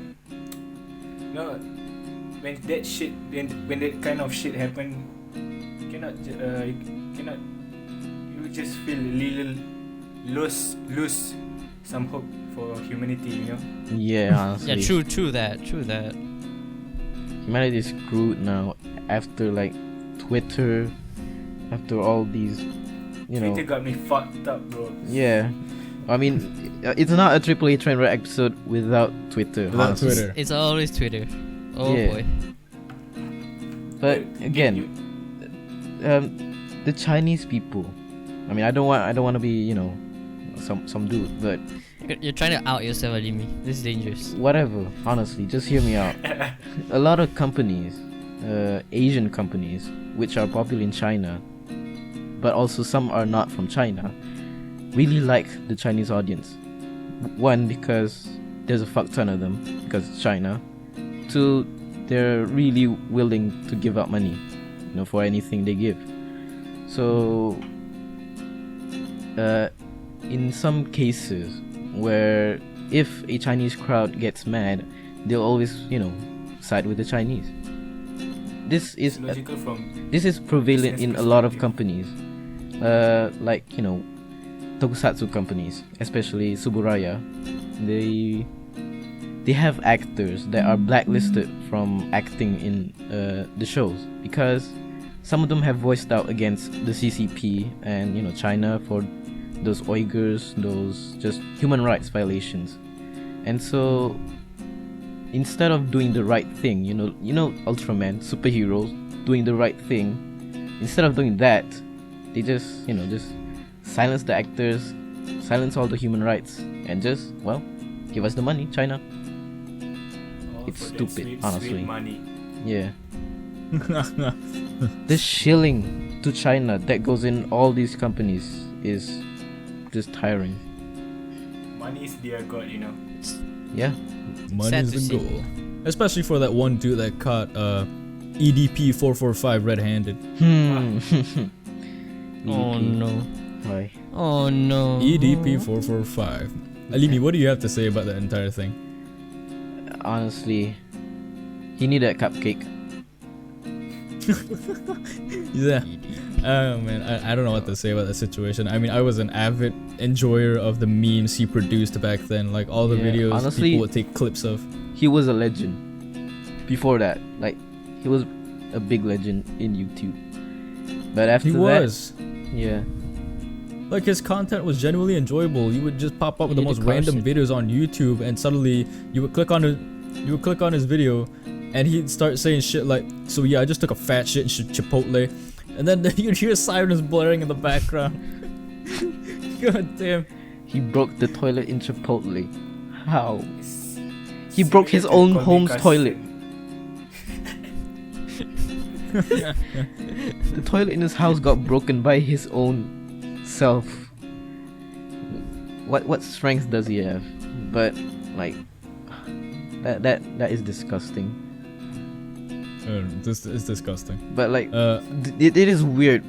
No, when that shit, when that kind of shit happen, you just feel a little lose some hope for humanity, you know. Yeah, honestly. Yeah, true that. Humanity is screwed now after like Twitter, after all these, Twitter got me fucked up, bro. Yeah, I mean, it's not a AAA train wreck episode without Twitter. Without honestly. Twitter. It's always Twitter. Oh Yeah. boy. But again, the Chinese people. I mean, I don't want to be some dude, but You're trying to out yourself, Alimi. This is dangerous. whatever. Honestly, just hear me out. A lot of companies, Asian companies, which are popular in China, but also some are not from China, really like the Chinese audience. One, because there's a fuck ton of them, because it's China. Two, they're really willing to give out money, for anything they give. So, in some cases, where if a Chinese crowd gets mad, they'll always, side with the Chinese. This is It's logical from this is prevalent business in a lot of perspective. companies, like tokusatsu companies, especially Suburaya. They have actors that are blacklisted from acting in the shows because some of them have voiced out against the CCP and China for those Uyghurs, those just human rights violations. And so instead of doing the right thing, Ultraman, superheroes doing the right thing, instead of doing that, they just silence the actors, silence all the human rights, and just give us the money, China. all It's for that stupid, sweet, honestly. Sweet money. Yeah. The shilling to China that goes in all these companies is just tiring. Money is their god, Yeah. Money Sad is to the see. goal. Especially for that one dude that caught EDP 445 red-handed. Hmm. Oh EDP. no. Why? Oh no. EDP445. Alimi, what do you have to say about that entire thing? Honestly, he needed a cupcake. Yeah. Oh man, I don't know what to say about that situation. I mean, I was an avid enjoyer of the memes he produced back then, like all the Yeah, videos honestly, people would take clips of. He was a legend. Before that, like, he was a big legend in YouTube. But after He that, was. yeah, Like his content was genuinely enjoyable. You would just pop up with the He most did random Carson. videos on YouTube, and suddenly you would click on his video, and he'd start saying shit like, "So yeah, I just took a fat shit in Chipotle," and then you'd hear sirens blaring in the background. God damn. he broke the toilet in Chipotle. How? It's- He broke his you own can call me home's cousin. toilet. The toilet in his house got broken by his own self. What strength does he have? But like that is disgusting. This is disgusting. But like Uh, it is weird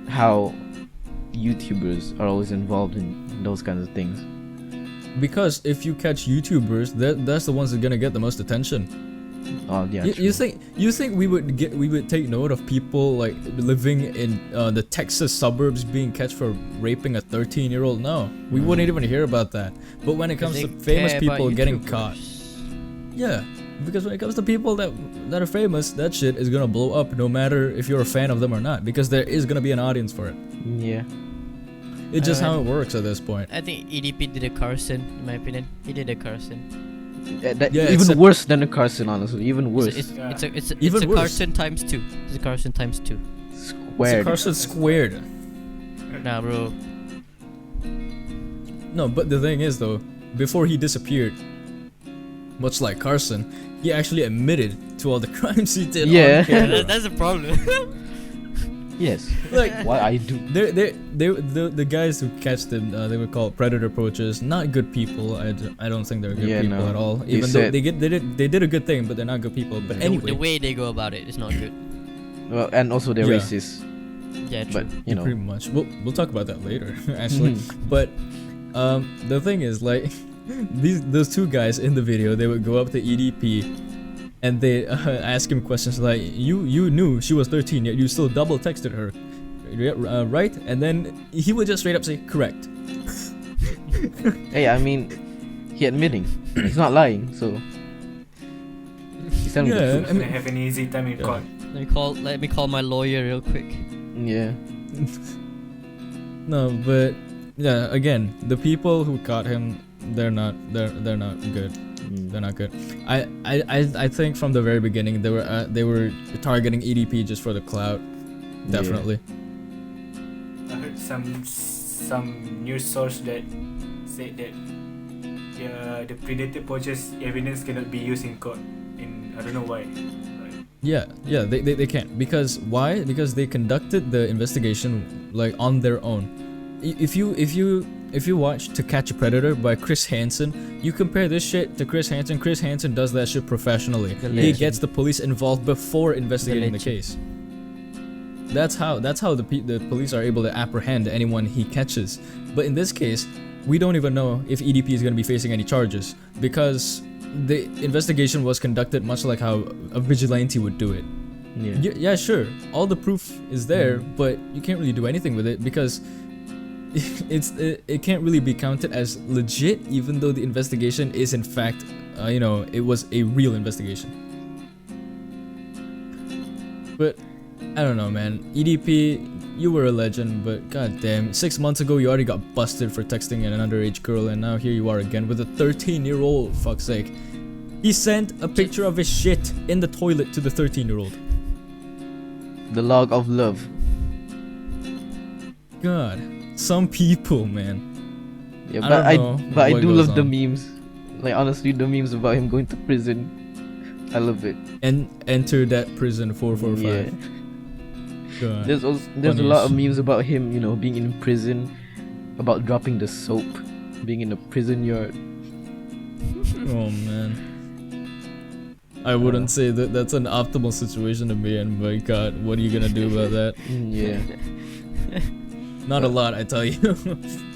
how YouTubers are always involved in those kinds of things. because if you catch YouTubers, that's the ones that are gonna get the most attention. Oh yeah. You true. think we would take note of people like living in the Texas suburbs being catched for raping a 13-year-old? No, we wouldn't even hear about that. But when it comes They to famous care about people getting YouTubers. caught, yeah, because when it comes to people that are famous, that shit is gonna blow up no matter if you're a fan of them or not, because there is gonna be an audience for it. Yeah. It's just how Uh, it works at this point. I think EDP did a Carson, in my opinion. He did a Carson. Yeah, Even except- worse than a Carson, honestly. Even worse. Yeah. It's Even a worse. Carson times 2. It's a Carson times 2. It's a Squared. Carson squared. Nah, bro. No, but the thing is though, before he disappeared, much like Carson, he actually admitted to all the crimes he did. Yeah. On camera. That's the problem. Yes. Like What I do. the guys who catch them, they were called predator poachers. Not good people. I don't think they're good Yeah, people no. at all. They Even though said- they did a good thing, but they're not good people. But anyway, The way they go about it is not good. Well, and also they're Yeah. racist. Yeah, true. But you know. pretty much. We'll talk about that later, actually. Mhm. But the thing is, like, those two guys in the video, they would go up to EDP, and they ask him questions like, "You knew she was 13, yet you still double texted her, right?" And then he would just straight up say, "Correct." Hey, I mean, he admitting. He's not lying, so. He's telling Yeah, the I truth. mean, have an easy time in Yeah. court. Let me call my lawyer real quick. Yeah. No, but yeah, again, the people who caught him, they're not good. Mm. They're not good. I think from the very beginning they were targeting EDP just for the clout. Yeah. Definitely. I heard some news source that said that the predator poachers evidence cannot be used in court, and I don't know why. But Yeah, they can't. Because why? Because they conducted the investigation like on their own. If you watch To Catch a Predator by Chris Hansen, you compare this shit to Chris Hansen. Chris Hansen does that shit professionally. The He legend. gets the police involved before investigating the legend. case. That's how the police are able to apprehend anyone he catches. But in this case, we don't even know if EDP is going to be facing any charges because the investigation was conducted much like how a vigilante would do it. Yeah. Yeah, sure. All the proof is there, but you can't really do anything with it because it can't really be counted as legit, even though the investigation is in fact, it was a real investigation. But I don't know, man. EDP, you were a legend, but goddamn, 6 months ago you already got busted for texting an underage girl, and now here you are again with a 13-year-old. Fuck's sake. He sent a picture of his shit in the toilet to the 13-year-old. The log of love. God, some people, man. Yeah, I but don't know but I what do goes love the on. memes. Like honestly, the memes about him going to prison. I love it. And enter that prison 445. Yeah. God. There's a Funny lot as of shit. memes about him, being in prison, about dropping the soap, being in a prison yard. Oh man. I wouldn't say that that's an optimal situation to be in, but God, what are you gonna do about that? Yeah. Not a lot, I tell you.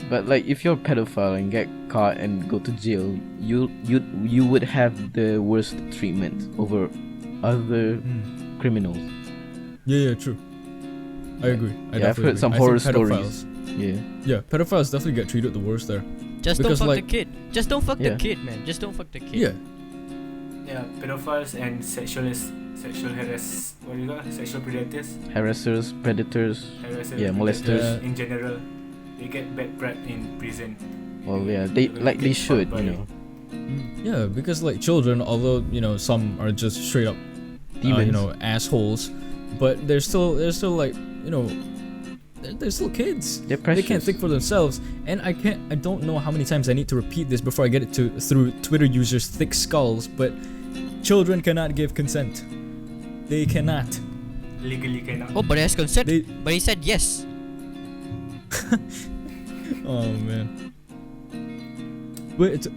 But like, if you're a pedophile and get caught and go to jail, you would have the worst treatment over other criminals. Yeah, true. I agree. I've heard some horror stories. Yeah, pedophiles definitely get treated the worst there. Just Because, don't fuck like- the kid. Just don't fuck the Yeah. kid, man. Just don't fuck the kid. Yeah. Yeah, pedophiles and sexual predators, Harassers, predators. harassers, Yeah, molesters. in general, they get bad rap in prison. Well, yeah, they Get should, caught you by- know. Yeah, because like children, although some are just straight up, Demons. assholes, but they're still like they're still kids. They're They precious. can't think for themselves, and I don't know how many times I need to repeat this before I get it through Twitter users' thick skulls, but children cannot give consent. They cannot. Legally cannot. Oh, but he has consent. They, But he said yes. oh man. But it's,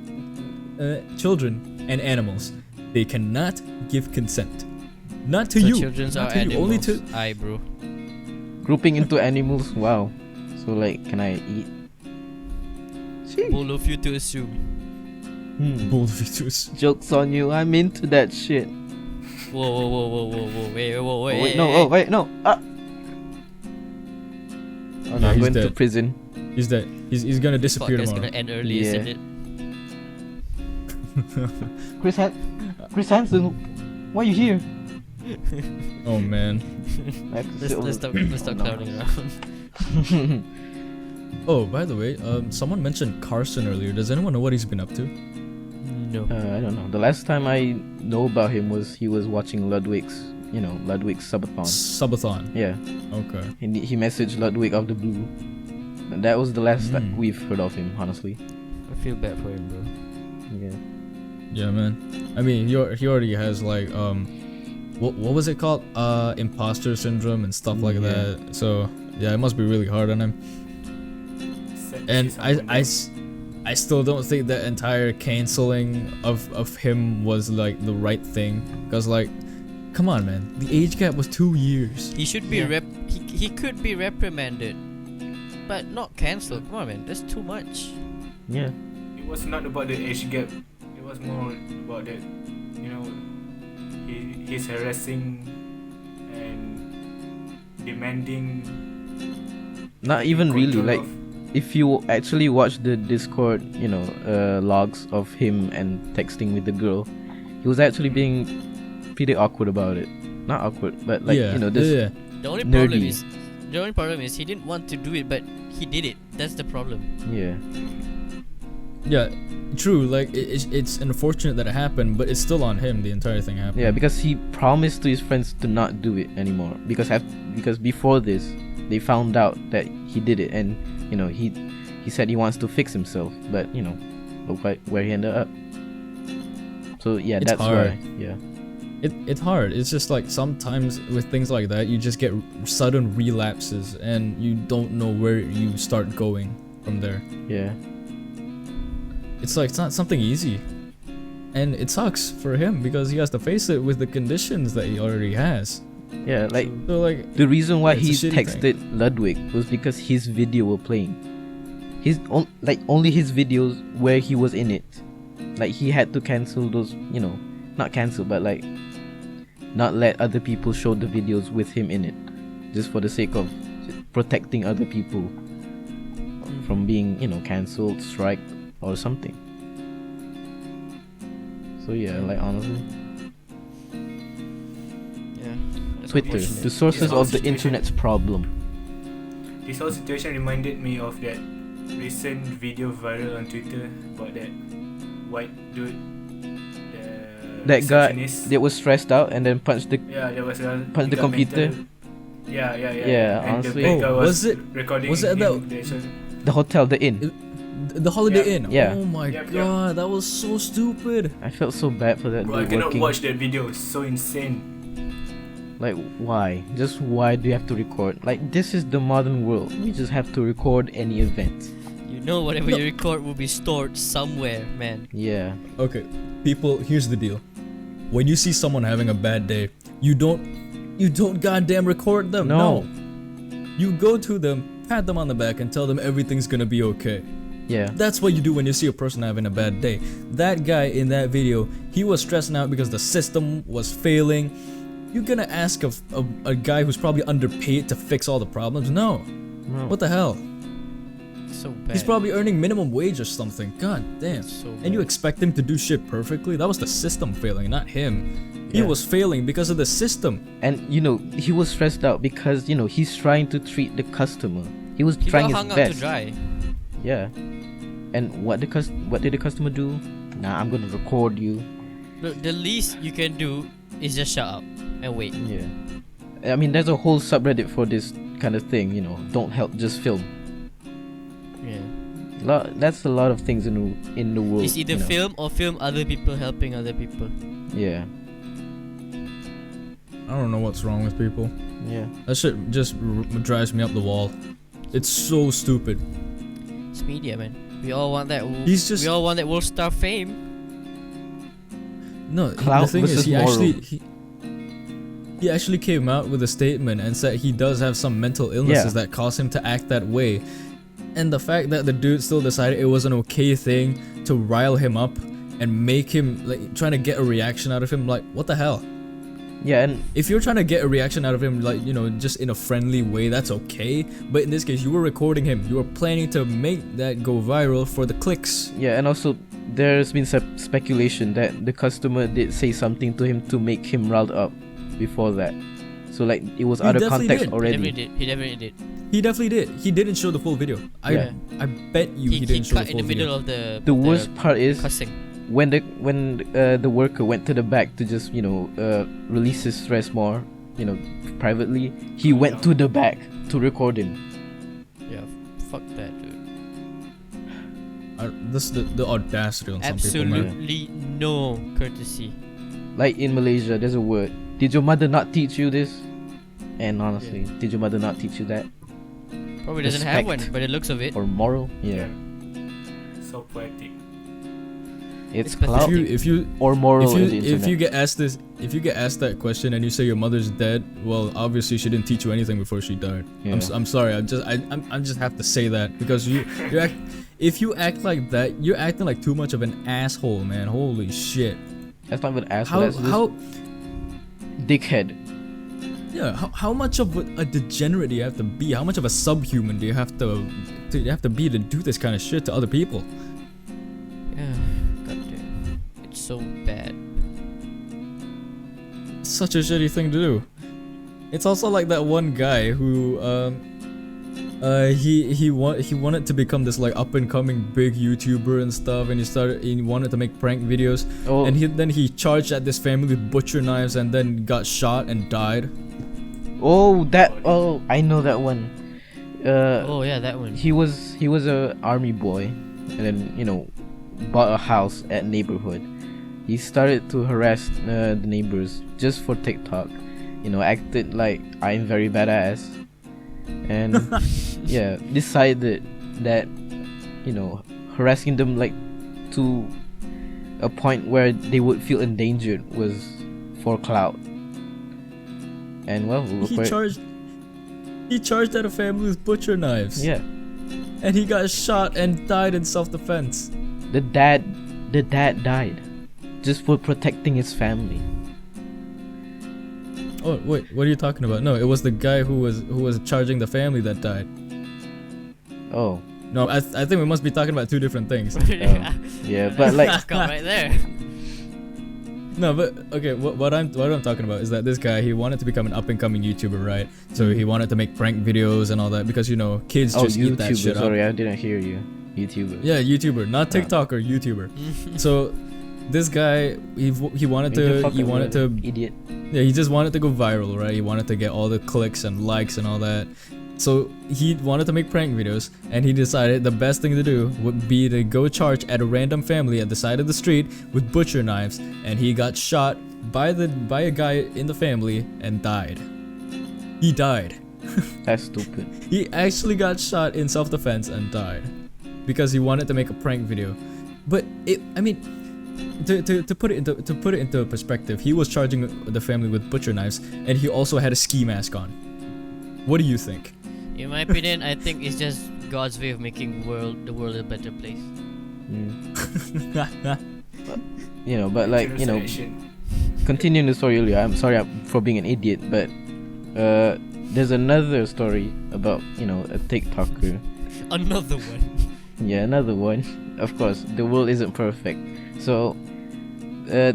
children and animals, they cannot give consent. Not to So you. children's Not are to you. animals. Only to Aye, bro. Grouping into animals. Wow. So like, can I eat? Sheesh. Bold of you to assume. bold fetus. Jokes on you. I'm into that shit. Whoa, wait, Oh, wait, no. Oh, wait, no. Ah. Oh no, Yeah, I'm he's going to dead. prison. He's dead. He's gonna disappear Podcast tomorrow. gonna end early, Yeah. isn't it? Chris Hansen, why are you here? Oh man. I have to Let's, sit over- let's stop, let's stop no. clowning around. Oh, by the way, someone mentioned Carson earlier. Does anyone know what he's been up to? No. I don't know. The last time I know about him was he was watching Ludwig's Subathon. Subathon. Yeah, Okay. he messaged Ludwig of the blue. And that was the last that Mm. we've heard of him, honestly. I feel bad for him, bro. Yeah. Yeah, man. I mean, he already has like what was it called? Imposter syndrome and stuff like Yeah. that. So yeah, it must be really hard on him. Sad to And see someone die. I still don't think the entire canceling of him was like the right thing, because like, come on, man, the age gap was 2 years. He should be Yeah. he could be reprimanded, but not cancelled. Come on, man, that's too much. Yeah. It was not about the age gap. It was more about that, he's harassing and demanding. Not even really. control Like, of- if you actually watch the Discord, logs of him and texting with the girl, he was actually being pretty awkward about it. Not awkward, but like, yeah, this. yeah. The only problem Nerdy. is he didn't want to do it, but he did it. That's the problem. Yeah. Yeah, true. Like it's unfortunate that it happened, but it's still on him. The entire thing happened. Yeah, because he promised to his friends to not do it anymore. Because before this, they found out that he did it, and he said he wants to fix himself, but look where he ended up. So yeah, It's that's hard. why. Yeah. It's hard. It's just like sometimes with things like that, you just get sudden relapses, and you don't know where you start going from there. Yeah. It's like it's not something easy, and it sucks for him because he has to face it with the conditions that he already has. Yeah. Like, So like, the reason why it's a he shitty texted Ludwig was because his video were playing. Only his videos where he was in it. Like, he had to cancel those, not cancel, but like not let other people show the videos with him in it, just for the sake of protecting other people from being, cancelled, strike, or something. So yeah, like, honestly, Yeah. That's Twitter, unfortunate. the sources whole of the situation- internet's problem. This whole situation reminded me of that recent video viral on Twitter about that white dude. That guy receptionist. that was stressed out and then punched the. Yeah, there was a. Punch he the got computer. mental- Yeah. Yeah, And honestly. the black guy Oh, was it- recording was it him, that- the actual- The hotel, the inn. the Holiday Yeah. Inn. Yeah. Oh my Yep, yep. god, that was so stupid. I felt so bad for that Bro, I dude cannot working. watch that video. It's so insane. Like, why? Just why do you have to record? Like, this is the modern world. We just have to record any event. You know, whatever No. you record will be stored somewhere, man. Yeah. Okay, people, here's the deal. When you see someone having a bad day, you don't goddamn record them. No. You go to them pat them on the back and tell them everything's gonna be okay. Yeah. That's what you do when you see a person having a bad day. That guy in that video, he was stressing out because the system was failing. You're gonna ask a guy who's probably underpaid to fix all the problems? No. What the hell? So bad. He's probably earning minimum wage or something. God damn. So And you bad. expect him to do shit perfectly? That was the system failing, not him. He Yeah. was failing because of the system. And he was stressed out because he's trying to treat the customer. He was He trying got his hung out best. to dry. Yeah. And what did the customer do? Nah, I'm gonna record you. Look, the least you can do is just shut up and wait. Yeah. I mean, there's a whole subreddit for this kind of thing. Don't help, just film. Yeah. That's a lot of things in the world. It's either film or film other people helping other people. Yeah. I don't know what's wrong with people. Yeah. That shit just drives me up the wall. It's so stupid. It's media, man. We all want that. He's we all want that world star fame. No, Clout the thing is, versus moral. he actually came out with a statement and said he does have some mental illnesses Yeah. that cause him to act that way. And the fact that the dude still decided it was an okay thing to rile him up and make him like trying to get a reaction out of him, like what the hell? Yeah, and If you're trying to get a reaction out of him, like, just in a friendly way, that's okay. But in this case, you were recording him. You were planning to make that go viral for the clicks. yeah, and also there's been speculation that the customer did say something to him to make him riled up before that. So like it was He out of definitely context did. already. He definitely did. He definitely did. He didn't show the full video. Yeah. I bet you he didn't show cut the in full the middle video. of the. The worst part is cussing. when the worker went to the back to just release his stress more, privately, he went to the back to record him. Yeah, fuck that, dude. This the audacity on some people, man. Absolutely no courtesy. Like in Malaysia, there's a word. Did your mother not teach you this? And honestly, did your mother not teach you that? Probably doesn't have one, Respect. by the looks of it. Or moral? Yeah. So poetic. It's It's clout If you or moral in the internet. if you get asked that question and you say your mother's dead, well, obviously she didn't teach you anything before she died. Yeah. I'm sorry. I just have to say that because if you act like that, you're acting like too much of an asshole, man. Holy shit. That's not even asshole. That's just How dickhead. yeah, how much of a degenerate do you have to be? How much of a subhuman do you have to be to do this kind of shit to other people? Yeah, goddamn. It's so bad. It's such a shitty thing to do. It's also like that one guy who he wanted to become this like up and coming big YouTuber and stuff, and he wanted to make prank videos, Oh, and then he charged at this family with butcher knives and then got shot and died. I know that one. Oh yeah, that one. He was a army boy, and then bought a house at neighborhood. He started to harass the neighbors just for TikTok. Acted like I'm very badass, and yeah, decided that harassing them like to a point where they would feel endangered was for clout. And well, look He where- charged at a family with butcher knives. yeah, And he got shot and died in self-defense. the dad died just for protecting his family. Oh wait, what are you talking about? No, it was the guy who was charging the family that died. Oh, No, I think we must be talking about two different things. yeah, but like Got right there. No, but okay, what I'm talking about is that this guy, he wanted to become an up and coming YouTuber, right? So he wanted to make prank videos and all that because kids just eat that YouTuber. shit Sorry, up. I didn't hear you. YouTuber. Yeah, YouTuber, not TikToker, YouTuber. So this guy, he wanted to idiot. yeah, he just wanted to go viral, right? He wanted to get all the clicks and likes and all that. So he wanted to make prank videos, and he decided the best thing to do would be to go charge at a random family at the side of the street with butcher knives, and he got shot by a guy in the family and died. He died. That's stupid. He actually got shot in self-defense and died because he wanted to make a prank video. But to put it into perspective, he was charging the family with butcher knives, and he also had a ski mask on. What do you think? In my opinion, I think it's just God's way of making the world a better place. But like, Resurrection. continuing the story earlier, I'm sorry for being an idiot, but there's another story about, a TikToker. Another one. Yeah, another one. Of course, the world isn't perfect. So, the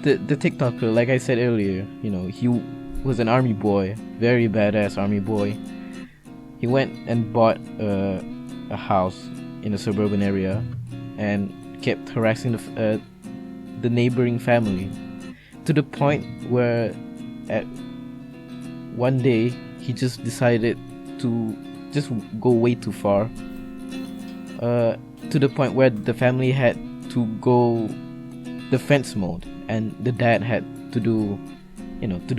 TikToker, like I said earlier, he was an army boy, very badass army boy. He went and bought a house in a suburban area and kept harassing the neighboring family, to the point where at one day he just decided to just go way too far, to the point where the family had to go defense mode, and the dad had to do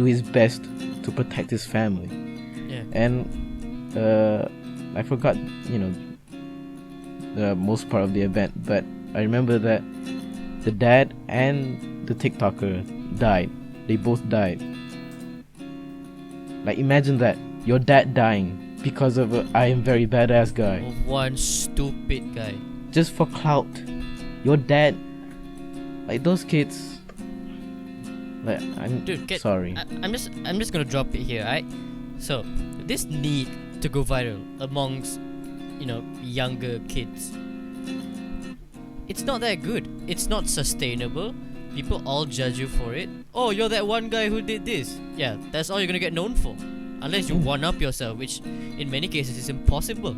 his best to protect his family. Yeah. And I forgot the most part of the event, but I remember that the dad and the TikToker died. They both died. Like, imagine that, your dad dying because of a I am very badass guy, Of one stupid guy. just for clout. Your dad, like, those kids, like, I'm Dude, sorry. I'm just gonna drop it here, right? So this need to go viral amongst younger kids, it's not that good. It's not sustainable. People all judge you for it. Oh, you're that one guy who did this. Yeah, that's all you're gonna get known for, unless you one up yourself, which in many cases is impossible.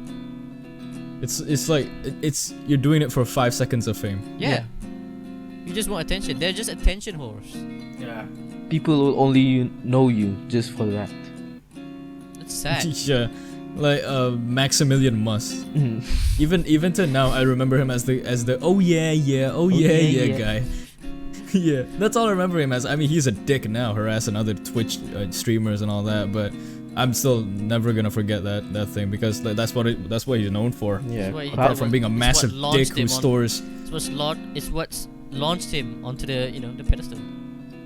It's like you're doing it for 5 seconds of fame. Yeah. You just want attention. They're just attention whores. Yeah. People will only know you just for that. That's sad. Yeah, like Maximilian Must. Even to now, I remember him as the yeah guy. Yeah, that's all I remember him as. I mean, he's a dick now, harassing other Twitch streamers and all that. But I'm still never gonna forget that thing, because that's what he's known for. Yeah. Apart from being a massive dick who stores. It's what's launched him onto the the pedestal.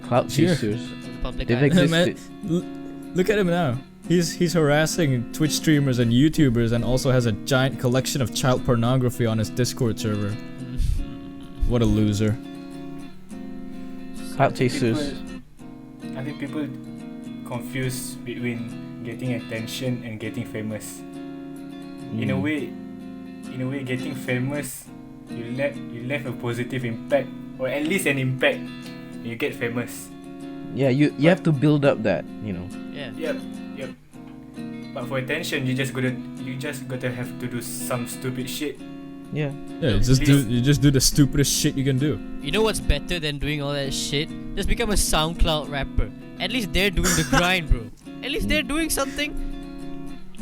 Clout Sure. chasers. Of the public They've eye. existed. Man, look at him now. He's harassing Twitch streamers and YouTubers, and also has a giant collection of child pornography on his Discord server. What a loser. Clout chasers. I think people confuse between getting attention and getting famous. In a way, getting famous, you left a positive impact, or at least an impact. You get famous. Yeah, you have to build up that, Yeah. Yep. But for attention, you just gotta have to do some stupid shit. Yeah. Yeah, you just do the stupidest shit you can do. You know what's better than doing all that shit? Just become a SoundCloud rapper. At least they're doing the grind, bro. At least they're doing something.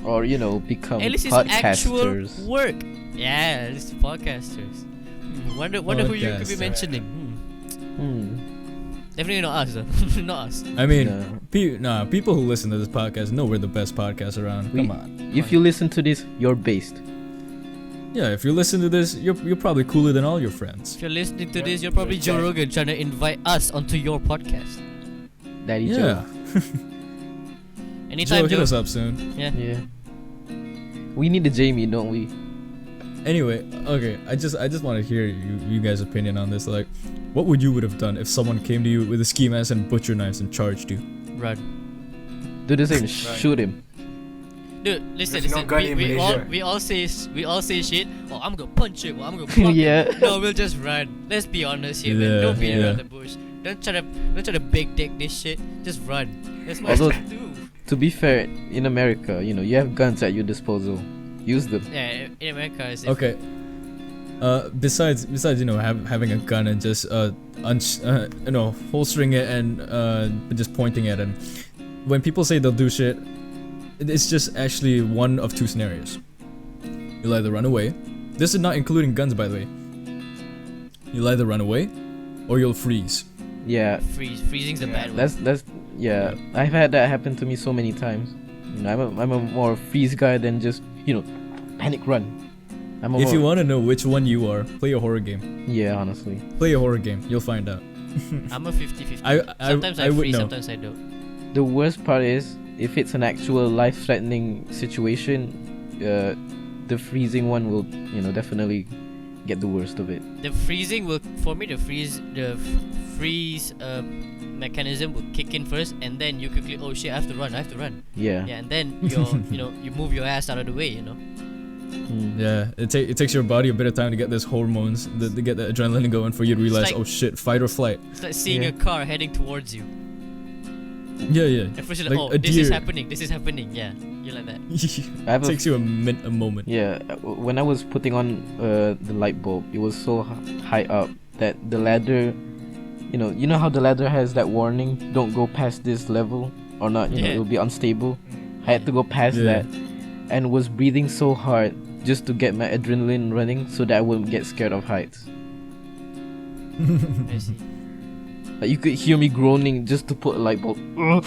Or become At least it's actual podcasters. work. Yeah, at least podcasters. Wonder who you could be Podcaster. mentioning. Definitely not us, though. Not us. I mean, No. people who listen to this podcast know we're the best podcast around. Come on. If you listen to this, you're based. Yeah, if you listen to this, you're probably cooler than all your friends. If you're listening to Yeah, this, you're probably you're Joe right. Rogan trying to invite us onto your podcast. Daddy Yeah. Joe. Anytime, Joe, hit Joe. us up soon. Yeah. Yeah. We need a Jamie, don't we? Anyway, okay, I just want to hear you guys' opinion on this. Like, what would have done if someone came to you with a ski mask and butcher knives and charged you? Run. Do the same. Shoot him. Dude, listen, There's no gun in Malaysia. we all say shit. Oh, I'm gonna punch him. Or I'm gonna block Yeah. him. No, we'll just run. Let's be honest here, man. Yeah, Don't beat yeah. around the bush. Don't try to big dick this shit. Just run. That's what Although- you do. To be fair, in America, you have guns at your disposal. Use them. Yeah, in America, it's Okay. Besides having a gun and just holstering it and just pointing at him, when people say they'll do shit, it's just actually one of two scenarios. You'll either run away. This is not including guns, by the way. You'll either run away, or you'll freeze. Yeah. freezing's the bad one. That's yeah. I've had that happen to me so many times. I'm a more freeze guy than just panic run. If you want to know which one you are, play a horror game. Yeah, honestly. Play a horror game. You'll find out. I'm a 50-50. I Sometimes I would freeze, know. sometimes I don't. The worst part is if it's an actual life-threatening situation, the freezing one will, definitely get the worst of it. The freezing will, for me, the freeze mechanism will kick in first, and then you quickly, oh shit, I have to run. Yeah. Yeah, and then you move your ass out of the way, Yeah, it takes your body a bit of time to get those hormones, to get the adrenaline going for you to realize, like- oh shit, fight or flight. It's like seeing Yeah. a car heading towards you. Yeah. At first you're Like like, a oh, this is deer. happening. Yeah, you're like that. I have It takes you a moment. Yeah, when I was putting on the light bulb, it was so high up that the ladder, you know how the ladder has that warning, don't go past this level or not, Yeah. it'll be unstable. I had to go past Yeah. that, and was breathing so hard just to get my adrenaline running so that I wouldn't get scared of heights. I see. Like you could hear me groaning just to put a light bulb. I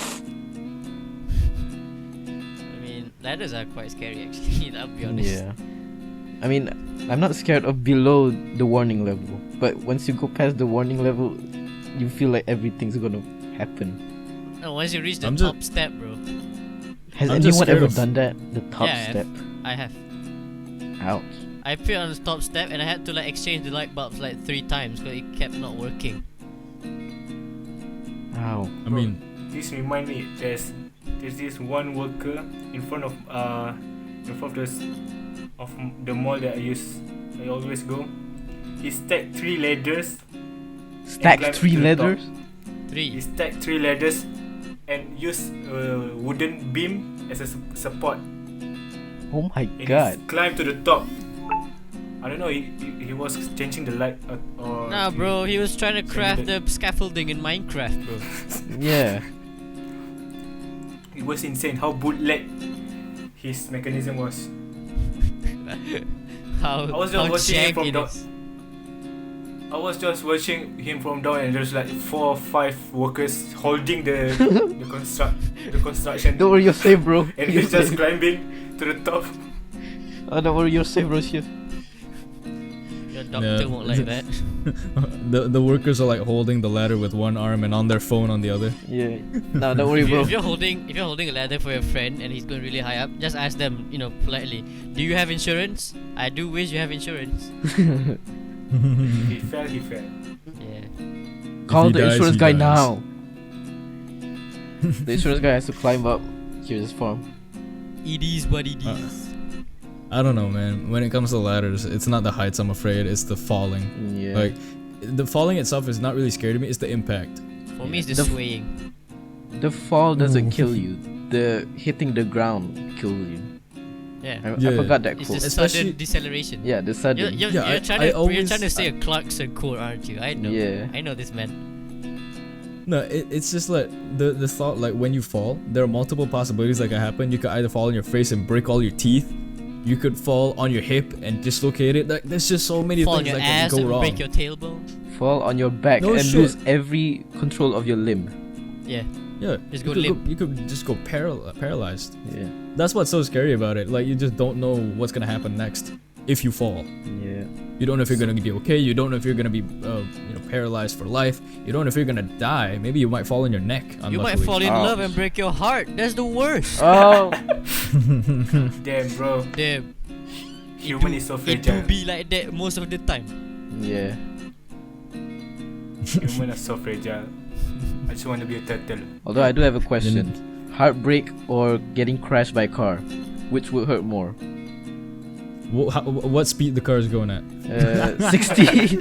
mean, ladders are quite scary actually. I'll be honest. Yeah. I mean, I'm not scared of below the warning level, but once you go past the warning level, you feel like everything's gonna happen. No, once you reach the I'm just- top step, bro. Has I'm just anyone scared ever of- done that? The top Yeah, I step. I have. Ouch. I appeared on the top step and I had to like exchange the light bulbs like 3 times because it kept not working. Ow. I mean, This remind me, there's this one worker in front of the mall that I always go. He stacked 3 ladders. Stack climb 3 to the ladders? He 3. stacked 3 ladders and used a wooden beam as a support. Oh my And god. he climbed to the top. I don't know. He was changing the light or. Nah, bro, he was trying to Same craft that- the scaffolding in Minecraft, bro. Yeah. It was insane how bootleg his mechanism was. How I was just watching him jank from it down. is. I was just watching him from down, and there's like 4 or 5 workers holding the construction, Don't worry, you're safe, bro. and You're he's just safe. climbing to the top. Oh, don't worry, you're safe, bro. Shiv. Your doctor won't like that. the workers are like holding the ladder with one arm and on their phone on the other. Yeah. No, don't worry, If bro. you're holding a ladder for your friend and he's going really high up, just ask them, politely, do you have insurance? I do wish you have insurance. He fell. Yeah. Call he the dies, insurance he guy dies. now. The insurance guy has to climb up. Here's his form. It is what it is. I don't know, man. When it comes to ladders, it's not the heights I'm afraid, it's the falling. Yeah. Like, the falling itself is not really scary to me, it's the impact. For me, it's the The f- swaying. the fall doesn't Ooh. kill you. The hitting the ground kills you. Yeah. I Yeah. forgot that It's quote. the Especially- sudden deceleration. Yeah, the sudden. You're Yeah, trying I to you're always- trying to say a Clarkson quote, aren't you? I know. Yeah. I know this man. No, it's just like the thought, like when you fall, there are multiple possibilities that can happen. You could either fall on your face and break all your teeth. You could fall on your hip and dislocate it. Like, there's just so many Fall on things your that can ass go and wrong. break your tailbone. Fall on your back No and shit. lose every control of your limb. Yeah. Yeah, Just you go could limp. you could just go paralyzed. Yeah. That's what's so scary about it. Like, you just don't know what's gonna happen next if you fall. Yeah. You don't know if you're gonna be okay. You don't know if you're gonna be paralyzed for life. You don't know if you're gonna die. Maybe you might fall on your neck. You might unluckily. fall in Ouch. love and break your heart. That's the worst. Oh. Damn, bro. Damn. Human is so It fragile. do be like that most of the time. Yeah. Human are so fragile. I just want to be a turtle. Although I do have a question. Heartbreak or getting crashed by a car? Which would hurt more? What speed the car is going at? 60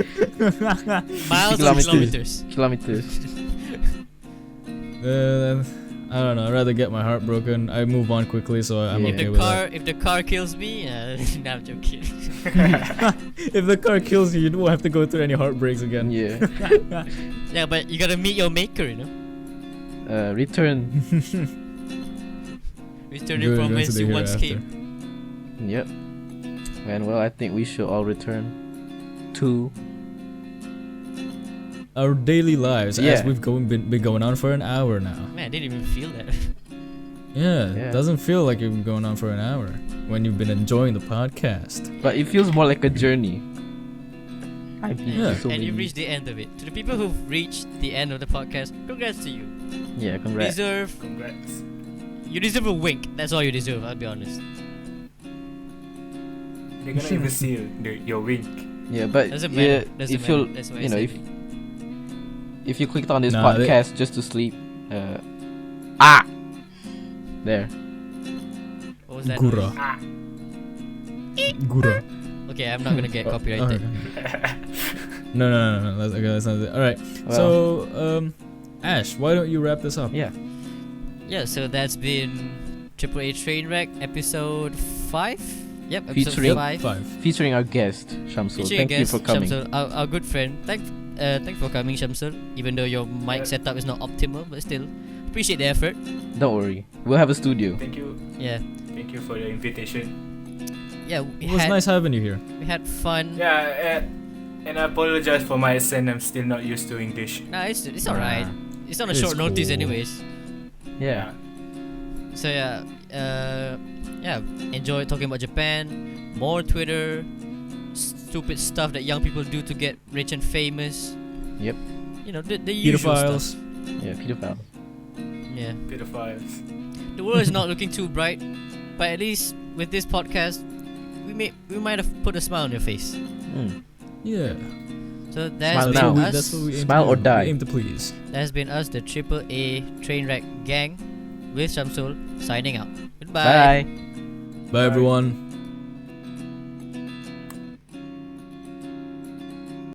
Miles or kilometers. kilometers? kilometers. I don't know. I'd rather get my heart broken. I move on quickly, so I'm Yeah. okay If with if the car kills me, no, I'm joking. that. If the car kills you, you don't have to go through any heartbreaks again. Yeah. Yeah, but you gotta meet your maker, Return. Returning Go from into whence the you once hereafter. came. Yep. And well, I think we should all return to. Our daily lives, as Yeah. we've been going on for an hour now. Man, I didn't even feel that. Yeah, Yeah. it doesn't feel like you've been going on for an hour when you've been enjoying the podcast. But it feels more like a journey. I've been Yeah. to so And many. you've reached the end of it. To the people who've reached the end of the podcast, congrats to you. Yeah, congrats. Deserve Congrats. You deserve a wink. That's all you deserve. I'll be honest. They're gonna even see your wink. Yeah, but Doesn't yeah, matter. Doesn't if you matter. That's why you know I if said if you clicked on this Nah, they- podcast just to sleep, there. what was that? Gura. noise? Gura. Okay, I'm not gonna get copyrighted. No. That's not it. All right. Well, So, Ash, why don't you wrap this up? yeah, Yeah, so that's been AAA Trainwreck episode 5. Yep, episode Featuring- 5. featuring our guest Shamsul. Featuring Thank you guest for coming. Shamsul, our good friend. Thanks for coming, Shamsul. Even though your mic setup is not optimal, but still appreciate the effort. Don't worry, we'll have a studio. Thank you. Yeah, Thank you for the invitation. yeah. We It was had nice having you here. we had fun. Yeah, and I apologize for my accent. I'm still not used to English. Nah, it's alright. It's on a It's short notice, cool. anyways. Yeah, So yeah, enjoy talking about Japan. More Twitter, stupid stuff that young people do to get rich and famous. Yep. You know the usual Pedophiles. stuff. yeah, pedophile. Yeah. Pedophiles. The world is not looking too bright, but at least with this podcast, we might have put a smile on your face. Yeah. So that's Smile been now. us. That's what we aim Smile to or do. die. We aim to please. That's been us, the AAA Trainwreck gang, with Shamsul signing out. Goodbye. Bye. Bye, everyone.